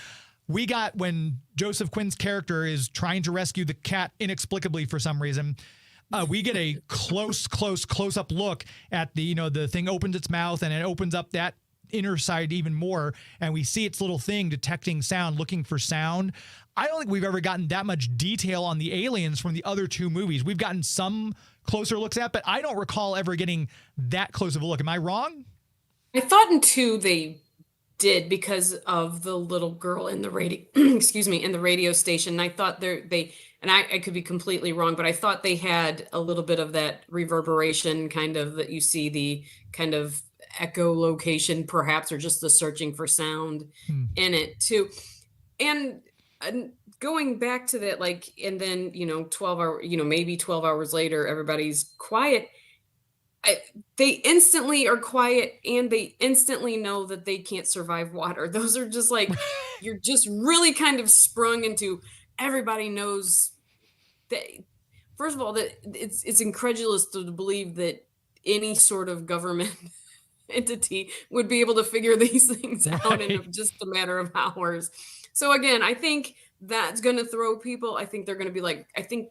we got when Joseph Quinn's character is trying to rescue the cat inexplicably for some reason, we get a close up look at the, the thing opens its mouth and it opens up that inner side even more, and we see its little thing detecting sound, looking for sound. I don't think we've ever gotten that much detail on the aliens from the other two movies. We've gotten some closer looks at, but I don't recall ever getting that close of a look. Am I wrong? I thought in 2 they did because of the little girl in the radio, excuse me, in the radio station. And I thought I could be completely wrong, but I thought they had a little bit of that reverberation kind of that you see, the kind of echolocation perhaps, or just the searching for sound in it too. And going back to that, like, and then, 12 hours later, everybody's quiet. They instantly are quiet, and they instantly know that they can't survive water. Those are just like, you're just really kind of sprung into, everybody knows that. First of all, that it's incredulous to believe that any sort of government entity would be able to figure these things out in just a matter of hours. So again, I think that's going to throw people. I think they're going to be like, I think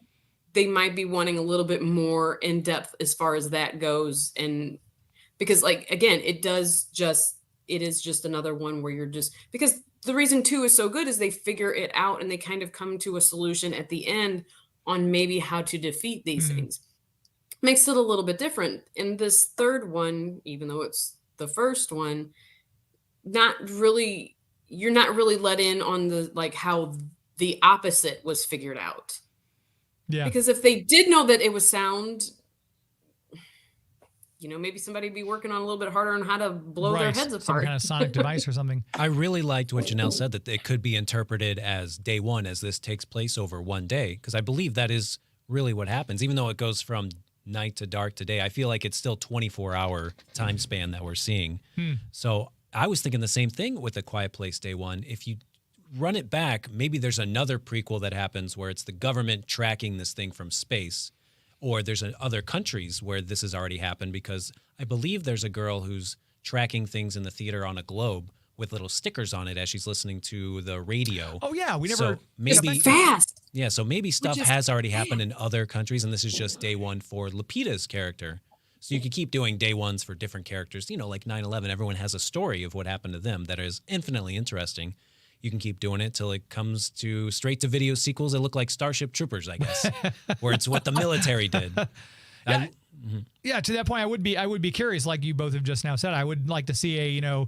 they might be wanting a little bit more in depth as far as that goes. And because, like, again, it is just another one where you're just, because the reason 2 is so good is they figure it out and they kind of come to a solution at the end on maybe how to defeat these things. Makes it a little bit different. In this third one, even though it's the first one, you're not really let in on the, like, how the opposite was figured out. Yeah. Because if they did know that it was sound, maybe somebody would be working on a little bit harder on how to blow their heads apart. Some kind of sonic device or something. I really liked what Janelle said, that it could be interpreted as day one, as this takes place over one day. Because I believe that is really what happens. Even though it goes from night to dark to day, I feel like it's still 24-hour time span that we're seeing. So I was thinking the same thing with A Quiet Place Day One. If you run it back, maybe there's another prequel that happens where it's the government tracking this thing from space, or there's other countries where this has already happened, because I believe there's a girl who's tracking things in the theater on a globe with little stickers on it as she's listening to the radio. Oh yeah, so maybe fast. Yeah, so maybe stuff has already happened in other countries, and this is just day one for Lupita's character. So you could keep doing day ones for different characters. Like 9/11, everyone has a story of what happened to them that is infinitely interesting. You can keep doing it till it comes to straight-to-video sequels that look like Starship Troopers, I guess, where it's what the military did. Yeah, to that point, I would be curious, like you both have just now said. I would like to see a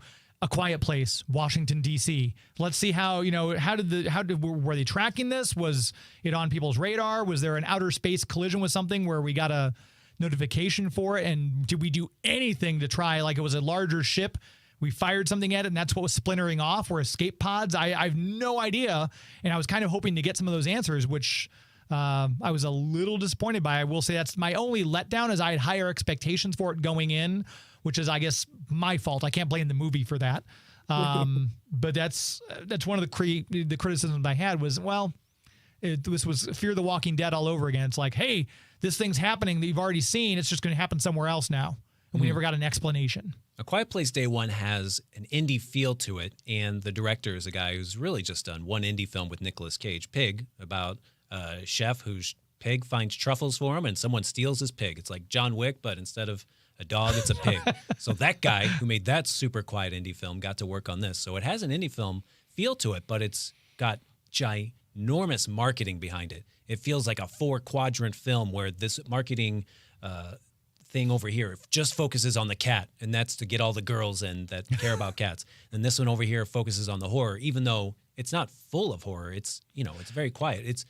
Quiet Place, Washington D.C. Let's see how were they tracking this? Was it on people's radar? Was there an outer space collision with something where we got a notification for it? And did we do anything to try, like it was a larger ship, we fired something at it, and that's what was splintering off, or escape pods? I have no idea, and I was kind of hoping to get some of those answers, which I was a little disappointed by. I will say that's my only letdown, is I had higher expectations for it going in, which is, I guess, my fault. I can't blame the movie for that. But that's one of the criticisms I had was, this was Fear the Walking Dead all over again. It's like, hey, this thing's happening that you've already seen. It's just going to happen somewhere else now. And we never got an explanation. A Quiet Place Day One has an indie feel to it, and the director is a guy who's really just done one indie film with Nicolas Cage, Pig, about a chef whose pig finds truffles for him and someone steals his pig. It's like John Wick, but instead of a dog, it's a pig. So that guy who made that super quiet indie film got to work on this. So it has an indie film feel to it, but it's got ginormous marketing behind it. It feels like a 4-quadrant film where this marketing thing over here just focuses on the cat, and that's to get all the girls in that care about cats. And this one over here focuses on the horror, even though it's not full of horror. It's it's very quiet. It's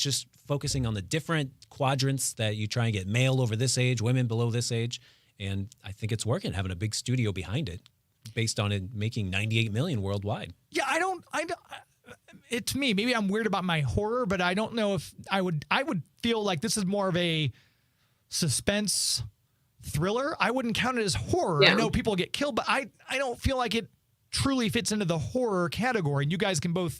just focusing on the different quadrants that you try and get male over this age, women below this age. And I think it's working, having a big studio behind it, based on it making 98 million worldwide. Yeah, I don't. It's me. Maybe I'm weird about my horror, but I don't know if I would feel like this is more of a suspense thriller. I wouldn't count it as horror. Yeah. I know people get killed, but I don't feel like it truly fits into the horror category. And you guys can both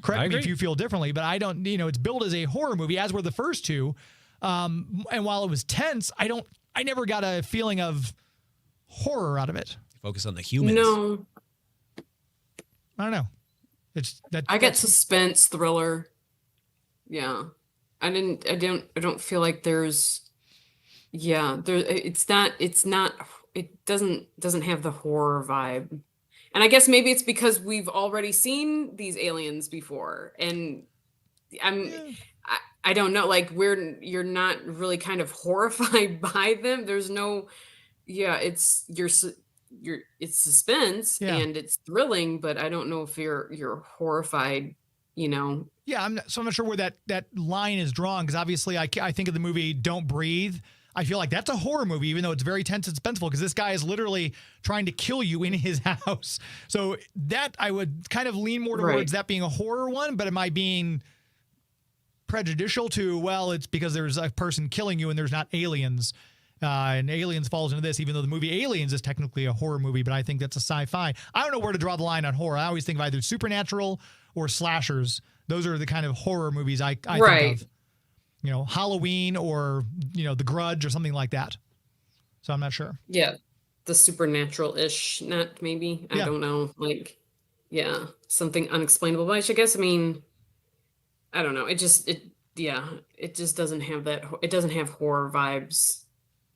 correct me if you feel differently, but I don't, it's billed as a horror movie, as were the first two. And while it was tense, I never got a feeling of horror out of it. Focus on the humans. No. I don't know. I get suspense thriller. Yeah. I don't feel like there's, it doesn't have the horror vibe. And I guess maybe it's because we've already seen these aliens before, and I don't know, like you're not really kind of horrified by them. There's no, it's it's suspense and it's thrilling, but I don't know if you're horrified, Yeah, I'm not sure where that line is drawn, because obviously I think of the movie Don't Breathe. I feel like that's a horror movie, even though it's very tense and suspenseful, because this guy is literally trying to kill you in his house. So that I would kind of lean more towards that being a horror one, but am I being prejudicial to, well, it's because there's a person killing you and there's not aliens, and Aliens falls into this, even though the movie Aliens is technically a horror movie, but I think that's a sci-fi. I don't know where to draw the line on horror. I always think of either supernatural or slashers. Those are the kind of horror movies I think of. Halloween or, The Grudge or something like that. So I'm not sure. Yeah. The supernatural-ish, not maybe. I don't know. Like, something unexplainable. But I guess, I don't know. It just doesn't have that. It doesn't have horror vibes.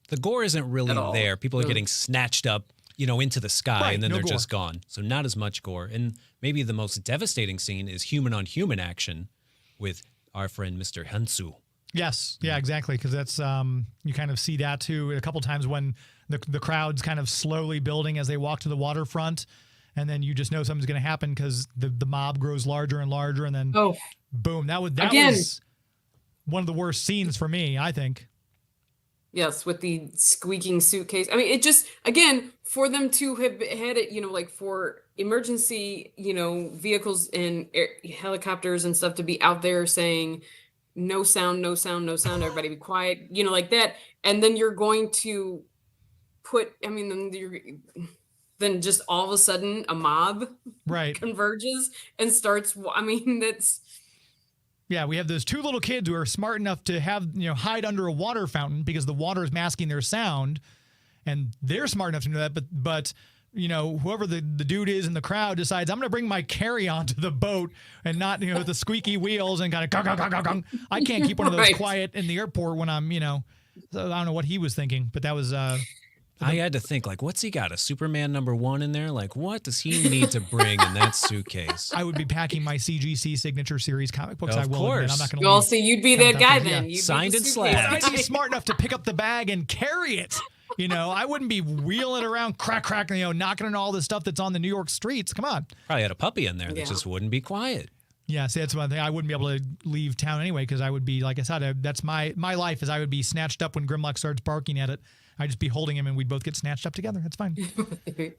The gore isn't really there. People are getting snatched up, into the sky, and then they're just gone. So not as much gore. And maybe the most devastating scene is human-on-human action with our friend Mr. Hansu. Yes. Yeah, exactly. Because that's, you kind of see that too a couple times when the crowd's kind of slowly building as they walk to the waterfront. And then you just know something's going to happen because the mob grows larger and larger. And then boom, that was one of the worst scenes for me, I think. Yes, with the squeaking suitcase. It just, again, for them to have had it, like for emergency, vehicles and helicopters and stuff to be out there saying, no sound, no sound, no sound, everybody be quiet, like that. And then you're going to put, then just all of a sudden a mob converges and starts. That's. Yeah, we have those two little kids who are smart enough to hide under a water fountain because the water is masking their sound, and they're smart enough to know that. But whoever the dude is in the crowd decides, I'm going to bring my carry-on to the boat and not the squeaky wheels and kind of gong. I can't keep one of those quiet in the airport when I'm so I don't know what he was thinking, but that was. I had to think, what's he got? A Superman #1 in there? What does he need to bring in that suitcase? I would be packing my CGC Signature Series comic books. Of course. I'm not going to. Well, see, you'd be that guy then. You'd signed and slabbed. I'd be smart enough to pick up the bag and carry it. I wouldn't be wheeling it around, crack, knocking on all the stuff that's on the New York streets. Come on. Probably had a puppy in there that just wouldn't be quiet. Yeah, see, that's one thing. I wouldn't be able to leave town anyway because I would be, like I said, that's my life is I would be snatched up when Grimlock starts barking at it. I'd just be holding him and we'd both get snatched up together. That's fine.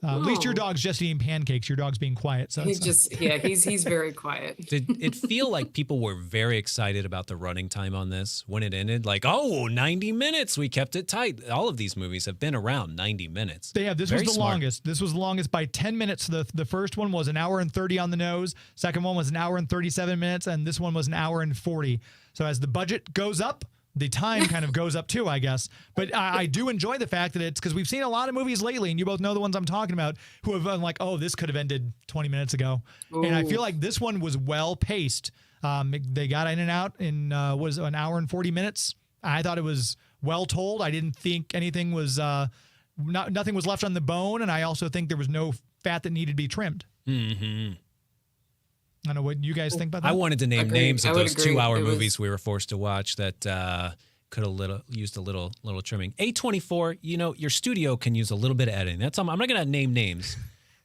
At least your dog's just eating pancakes. Your dog's being quiet. So he's he's very quiet. Did it feel like people were very excited about the running time on this when it ended? 90 minutes. We kept it tight. All of these movies have been around 90 minutes. They have. This was the longest. This was the longest by 10 minutes. The first one was 1 hour and 30 on the nose. Second one was 1 hour and 37 minutes. And this one was 1 hour and 40. So as the budget goes up, the time kind of goes up too, I guess. But I do enjoy the fact that it's because we've seen a lot of movies lately, and you both know the ones I'm talking about, who have been like, oh, this could have ended 20 minutes ago. Ooh. And I feel like this one was well paced. They got in and out in, was 1 hour and 40 minutes. I thought it was well told. I didn't think anything was, nothing was left on the bone. And I also think there was no fat that needed to be trimmed. Mm-hmm. I don't know what you guys think about that. I wanted to name names of those 2-hour movies we were forced to watch that could have used a little trimming. A24, your studio can use a little bit of editing. That's all. I'm not going to name names,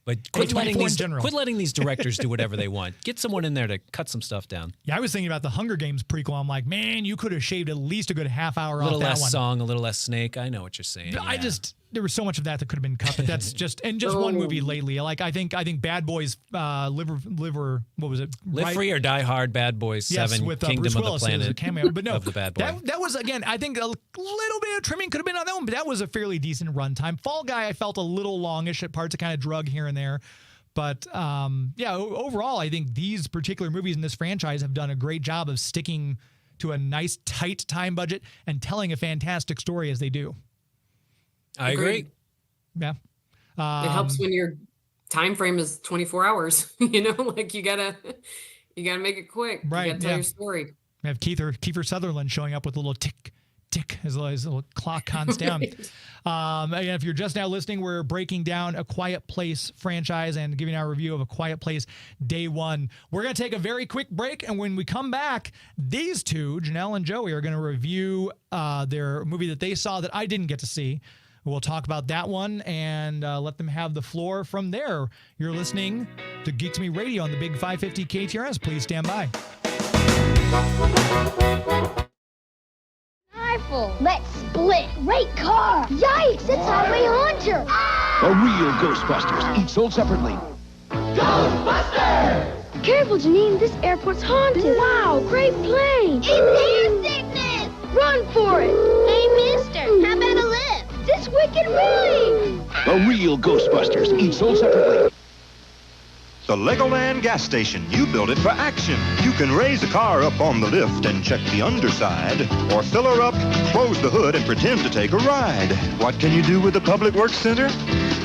but quit letting these directors do whatever they want. Get someone in there to cut some stuff down. Yeah, I was thinking about the Hunger Games prequel. I'm like, man, you could have shaved at least a good half hour off that one. A little less song, a little less snake. I know what you're saying. Yeah. There was so much of that could have been cut, but that's just one movie lately. I think Bad Boys, what was it? Live Free or Die Hard, Bad Boys 7, with Kingdom Bruce of Willis the Planet. A cameo. But no, of the Bad Boy. That was, again, I think a little bit of trimming could have been on that one, but that was a fairly decent runtime. Fall Guy, I felt a little longish at parts, of kind of drug here and there. But overall, I think these particular movies in this franchise have done a great job of sticking to a nice, tight time budget and telling a fantastic story as they do. I agree. Yeah. It helps when your time frame is 24 hours, you gotta make it quick. Right. You gotta tell your story. We have Kiefer Sutherland showing up with a little tick, tick as the little clock counts down. Again, if you're just now listening, we're breaking down A Quiet Place franchise and giving our review of A Quiet Place Day One. We're going to take a very quick break, and when we come back, these two, Janelle and Joey, are going to review their movie that they saw that I didn't get to see. We'll talk about that one and let them have the floor from there. You're listening to Geek to Me Radio on the Big 550 KTRS. Please stand by. Rifle. Let's split. Great car. Yikes, it's Highway Hunter. The real Ghostbusters, each sold separately. Ghostbusters! Careful, Janine, this airport's haunted. Wow, great plane. It's air sickness. Run for it. Hey, mister, how about a lift? This wicked ride. The real Ghostbusters, each sold separately. The Legoland gas station. You build it for action. You can raise a car up on the lift and check the underside, or fill her up, close the hood, and pretend to take a ride. What can you do with the Public Works Center?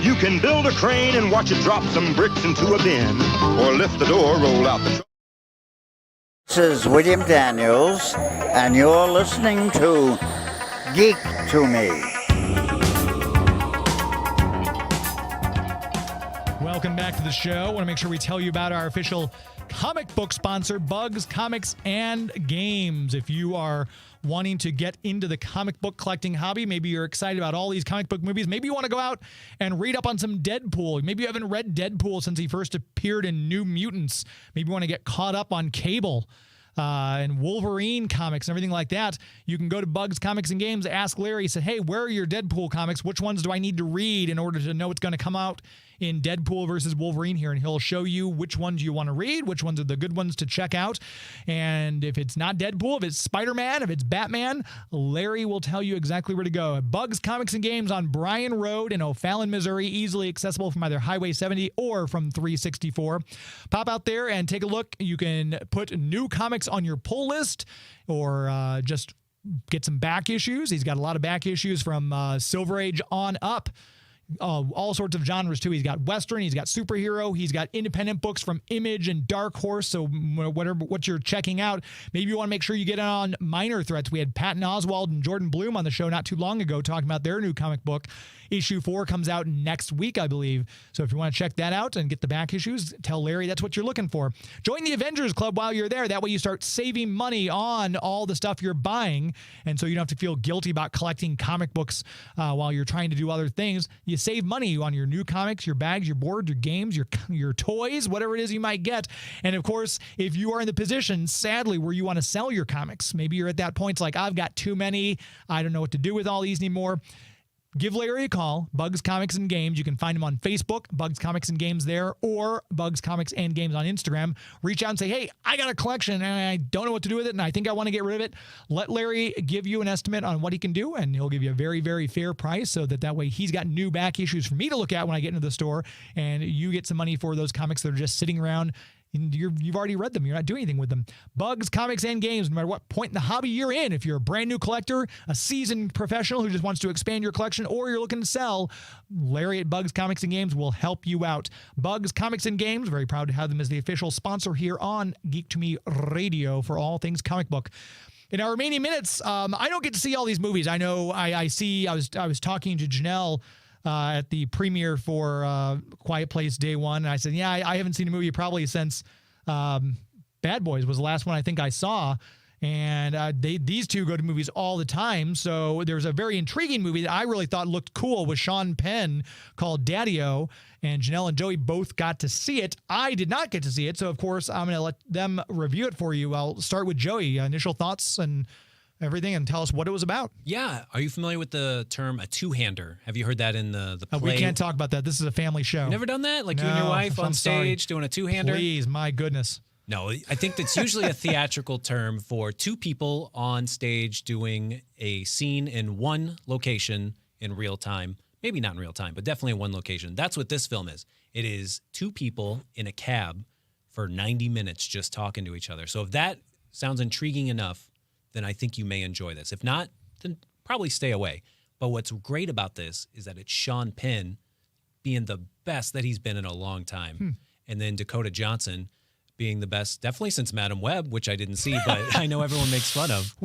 You can build a crane and watch it drop some bricks into a bin, or lift the door, roll out the truck. This is William Daniels, and you're listening to Geek to Me. Welcome back to the show. I want to make sure we tell you about our official comic book sponsor, Bugs Comics and Games. If you are wanting to get into the comic book collecting hobby, maybe you're excited about all these comic book movies, maybe you want to go out and read up on some Deadpool. Maybe you haven't read Deadpool since he first appeared in New Mutants. Maybe you want to get caught up on Cable and Wolverine comics and everything like that. You can go to Bugs Comics and Games, ask Larry, say, hey, where are your Deadpool comics? Which ones do I need to read in order to know what's going to come out in Deadpool versus Wolverine here? And he'll show you which ones you want to read, which ones are the good ones to check out. And if it's not Deadpool, if it's Spider-Man, if it's Batman, Larry will tell you exactly where to go. Bugs Comics and Games on Bryan Road in O'Fallon, Missouri, easily accessible from either Highway 70 or from 364. Pop out there and take a look. You can put new comics on your pull list or just get some back issues. He's got a lot of back issues from Silver Age on up. All sorts of genres too. He's got Western, he's got superhero, he's got independent books from Image and Dark Horse. So what you're checking out, maybe you want to make sure you get on Minor Threats. We had Patton Oswalt and Jordan Bloom on the show not too long ago talking about their new comic book. Issue 4 comes out next week, I believe. So if you want to check that out and get the back issues, tell Larry that's what you're looking for. Join the Avengers Club while you're there. That way you start saving money on all the stuff you're buying. And so you don't have to feel guilty about collecting comic books while you're trying to do other things. You save money on your new comics, your bags, your board, your games, your toys, whatever it is you might get. And of course, if you are in the position, sadly, where you want to sell your comics, maybe you're at that point, it's like, I've got too many. I don't know what to do with all these anymore. Give Larry a call, Bugs Comics and Games. You can find him on Facebook, Bugs Comics and Games there, or Bugs Comics and Games on Instagram. Reach out and say, hey, I got a collection and I don't know what to do with it and I think I want to get rid of it. Let Larry give you an estimate on what he can do, and he'll give you a very, very fair price so that way he's got new back issues for me to look at when I get into the store, and you get some money for those comics that are just sitting around. You've already read them. You're not doing anything with them. Bugs, Comics, and Games, no matter what point in the hobby you're in. If you're a brand new collector, a seasoned professional who just wants to expand your collection, or you're looking to sell, Larry at Bugs, Comics, and Games will help you out. Bugs, Comics, and Games, very proud to have them as the official sponsor here on Geek to Me Radio for all things comic book. In our remaining minutes, I don't get to see all these movies. I know I was talking to Janelle at the premiere for Quiet Place Day One. And I said, yeah, I haven't seen a movie probably since Bad Boys was the last one I think I saw. And these two go to movies all the time. So there's a very intriguing movie that I really thought looked cool with Sean Penn called Daddio. And Janelle and Joey both got to see it. I did not get to see it. So, of course, I'm going to let them review it for you. I'll start with Joey. Initial thoughts and everything, and tell us what it was about. Yeah. Are you familiar with the term a two-hander? Have you heard that in the play? We can't talk about that. This is a family show. You never done that? Like you and your wife on stage doing a two-hander? Please, my goodness. No, I think that's usually a theatrical term for two people on stage doing a scene in one location in real time. Maybe not in real time, but definitely in one location. That's what this film is. It is two people in a cab for 90 minutes just talking to each other. So if that sounds intriguing enough, then I think you may enjoy this. If not, then probably stay away. But what's great about this is that it's Sean Penn being the best that he's been in a long time. And then Dakota Johnson being the best, definitely since Madam Web, which I didn't see, but I know everyone makes fun of.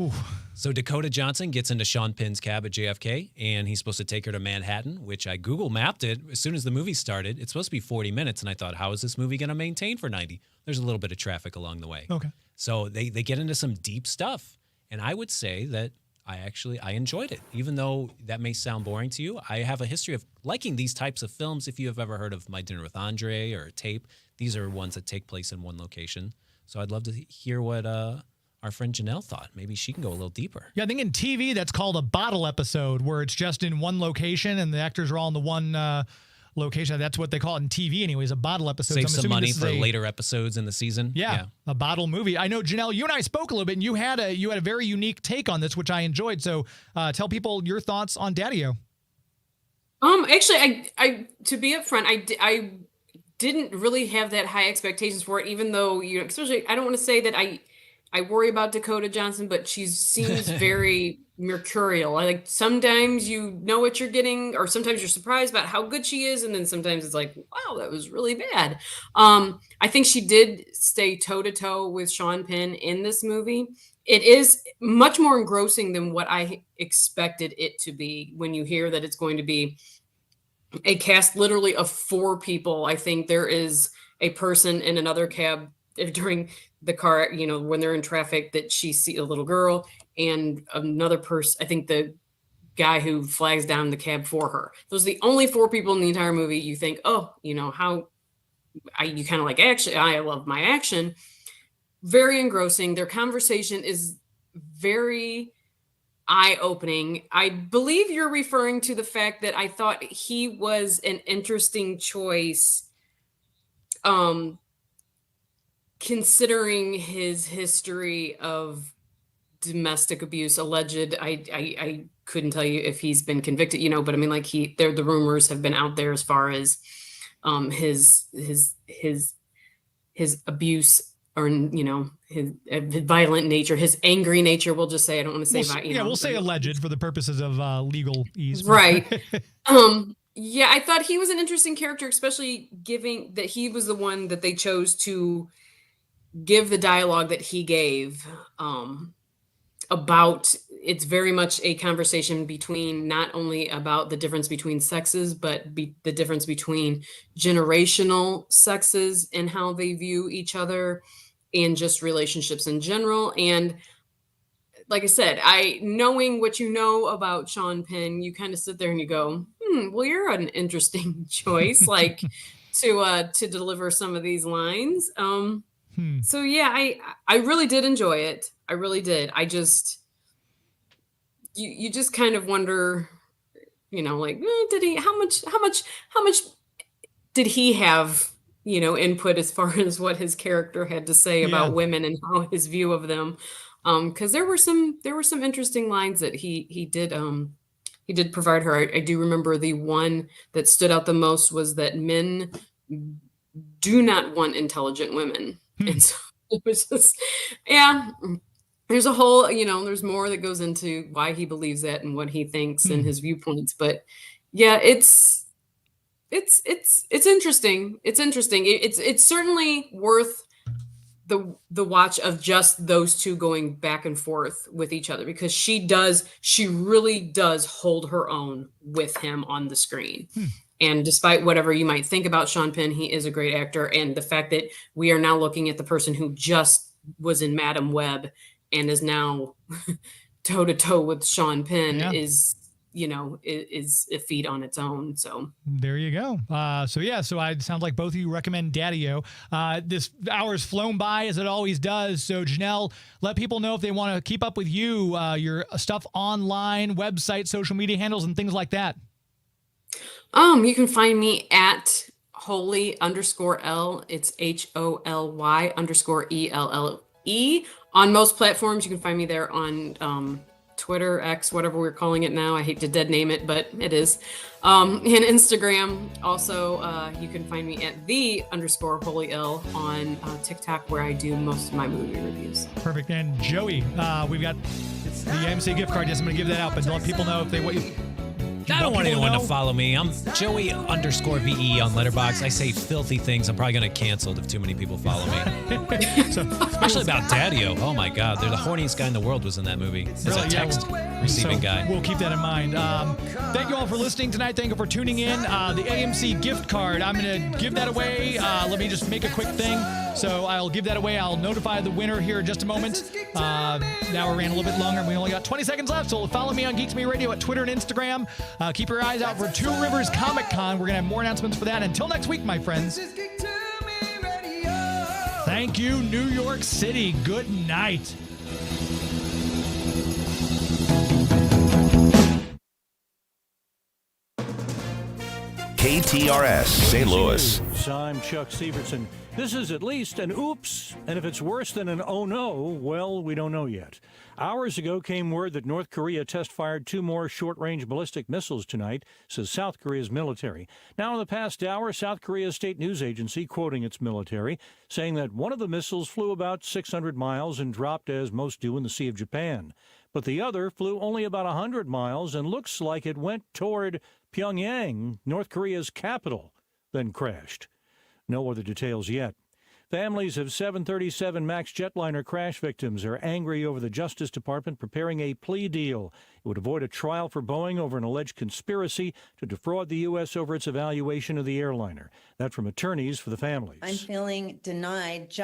So Dakota Johnson gets into Sean Penn's cab at JFK, and he's supposed to take her to Manhattan, which I Google mapped it as soon as the movie started. It's supposed to be 40 minutes, and I thought, how is this movie going to maintain for 90? There's a little bit of traffic along the way. Okay. So they get into some deep stuff, and I would say that I enjoyed it. Even though that may sound boring to you, I have a history of liking these types of films. If you have ever heard of My Dinner with Andre or Tape, these are ones that take place in one location. So I'd love to hear what our friend Janelle thought. Maybe she can go a little deeper. Yeah, I think in TV that's called a bottle episode, where it's just in one location and the actors are all in the one location. That's what they call it in TV anyways, a bottle episode. Save So I'm some money assuming for later episodes in the season. Yeah, a bottle movie. I know, Janelle, you and I spoke a little bit, and you had a very unique take on this, which I enjoyed. So tell people your thoughts on Daddio. Actually, I to be upfront, I didn't really have that high expectations for it, even though, especially, I don't want to say that I worry about Dakota Johnson, but she seems very mercurial. Like, sometimes you know what you're getting, or sometimes you're surprised about how good she is, and then sometimes it's like, wow, that was really bad. I think she did stay toe-to-toe with Sean Penn in this movie. It is much more engrossing than what I expected it to be when you hear that it's going to be a cast literally of 4 people. I think there is a person in another cab during the car, when they're in traffic, that she see a little girl, and another person, I think the guy who flags down the cab for her. Those are the only 4 people in the entire movie. You think, you kind of like action. I love my action. Very engrossing. Their conversation is very eye-opening. I believe you're referring to the fact that I thought he was an interesting choice, considering his history of domestic abuse, alleged. I couldn't tell you if he's been convicted, but I mean, like, the rumors have been out there as far as his abuse, or his violent nature, his angry nature. We'll just say, I don't want to say we'll say alleged for the purposes of legal ease, right? Yeah, I thought he was an interesting character, especially given that he was the one that they chose to give the dialogue that he gave, about, it's very much a conversation between, not only about the difference between sexes, but the difference between generational sexes and how they view each other, and just relationships in general. And like I said, knowing what you know about Sean Penn, you kind of sit there and you go, well, you're an interesting choice, like, to deliver some of these lines. So yeah, I really did enjoy it. I really did. I just, you just kind of wonder, like, did he, how much did he have, input as far as what his character had to say about women and how his view of them. Cause there were some interesting lines that he did provide her. I do remember the one that stood out the most was that men do not want intelligent women. And so it was just, there's a whole, there's more that goes into why he believes that and what he thinks and his viewpoints. But yeah, it's interesting. It's interesting. It's certainly worth the watch of just those two going back and forth with each other, because she really does hold her own with him on the screen. And despite whatever you might think about Sean Penn, he is a great actor. And the fact that we are now looking at the person who just was in Madam Web and is now toe to toe with Sean Penn is a feat on its own. So there you go. So it sounds like both of you recommend Daddio. This hour's flown by, as it always does. So Janelle, let people know if they want to keep up with you, your stuff online, website, social media handles, and things like that. You can find me at Holy_L. It's HOLY_ELLE. On most platforms, you can find me there on Twitter, X, whatever we're calling it now. I hate to dead name it, but it is. And Instagram. Also, you can find me at _HolyL on TikTok, where I do most of my movie reviews. Perfect. And Joey, we've got the MC gift card. Yes, I'm going to give that out, but let people know if they want you. I don't want anyone to follow me. I'm Joey_VE on Letterboxd. I say filthy things. I'm probably going to get canceled if too many people follow me. Especially about Daddio. Oh my God, they're the horniest guy in the world was in that movie. As a text receiving guy. We'll keep that in mind. Thank you all for listening tonight. Thank you for tuning in. The AMC gift card, I'm going to give that away. Let me just make a quick thing. So I'll give that away. I'll notify the winner here in just a moment. Now we ran a little bit longer. We only got 20 seconds left. So follow me on Geek to Me Radio at Twitter and Instagram. Keep your eyes out for Two Rivers Comic Con. We're going to have more announcements for that. Until next week, my friends. Thank you, New York City. Good night. KTRS St. Louis. I'm Chuck Severson. This is at least an oops, and if it's worse than an oh no, well, we don't know yet. Hours ago came word that North Korea test-fired 2 more short-range ballistic missiles tonight, says South Korea's military. Now, in the past hour, South Korea's state news agency, quoting its military, saying that one of the missiles flew about 600 miles and dropped, as most do, in the Sea of Japan. But the other flew only about 100 miles and looks like it went toward Pyongyang, North Korea's capital, then crashed. No other details yet. Families of 737 MAX jetliner crash victims are angry over the Justice Department preparing a plea deal. It would avoid a trial for Boeing over an alleged conspiracy to defraud the U.S. over its evaluation of the airliner. That from attorneys for the families. I'm feeling denied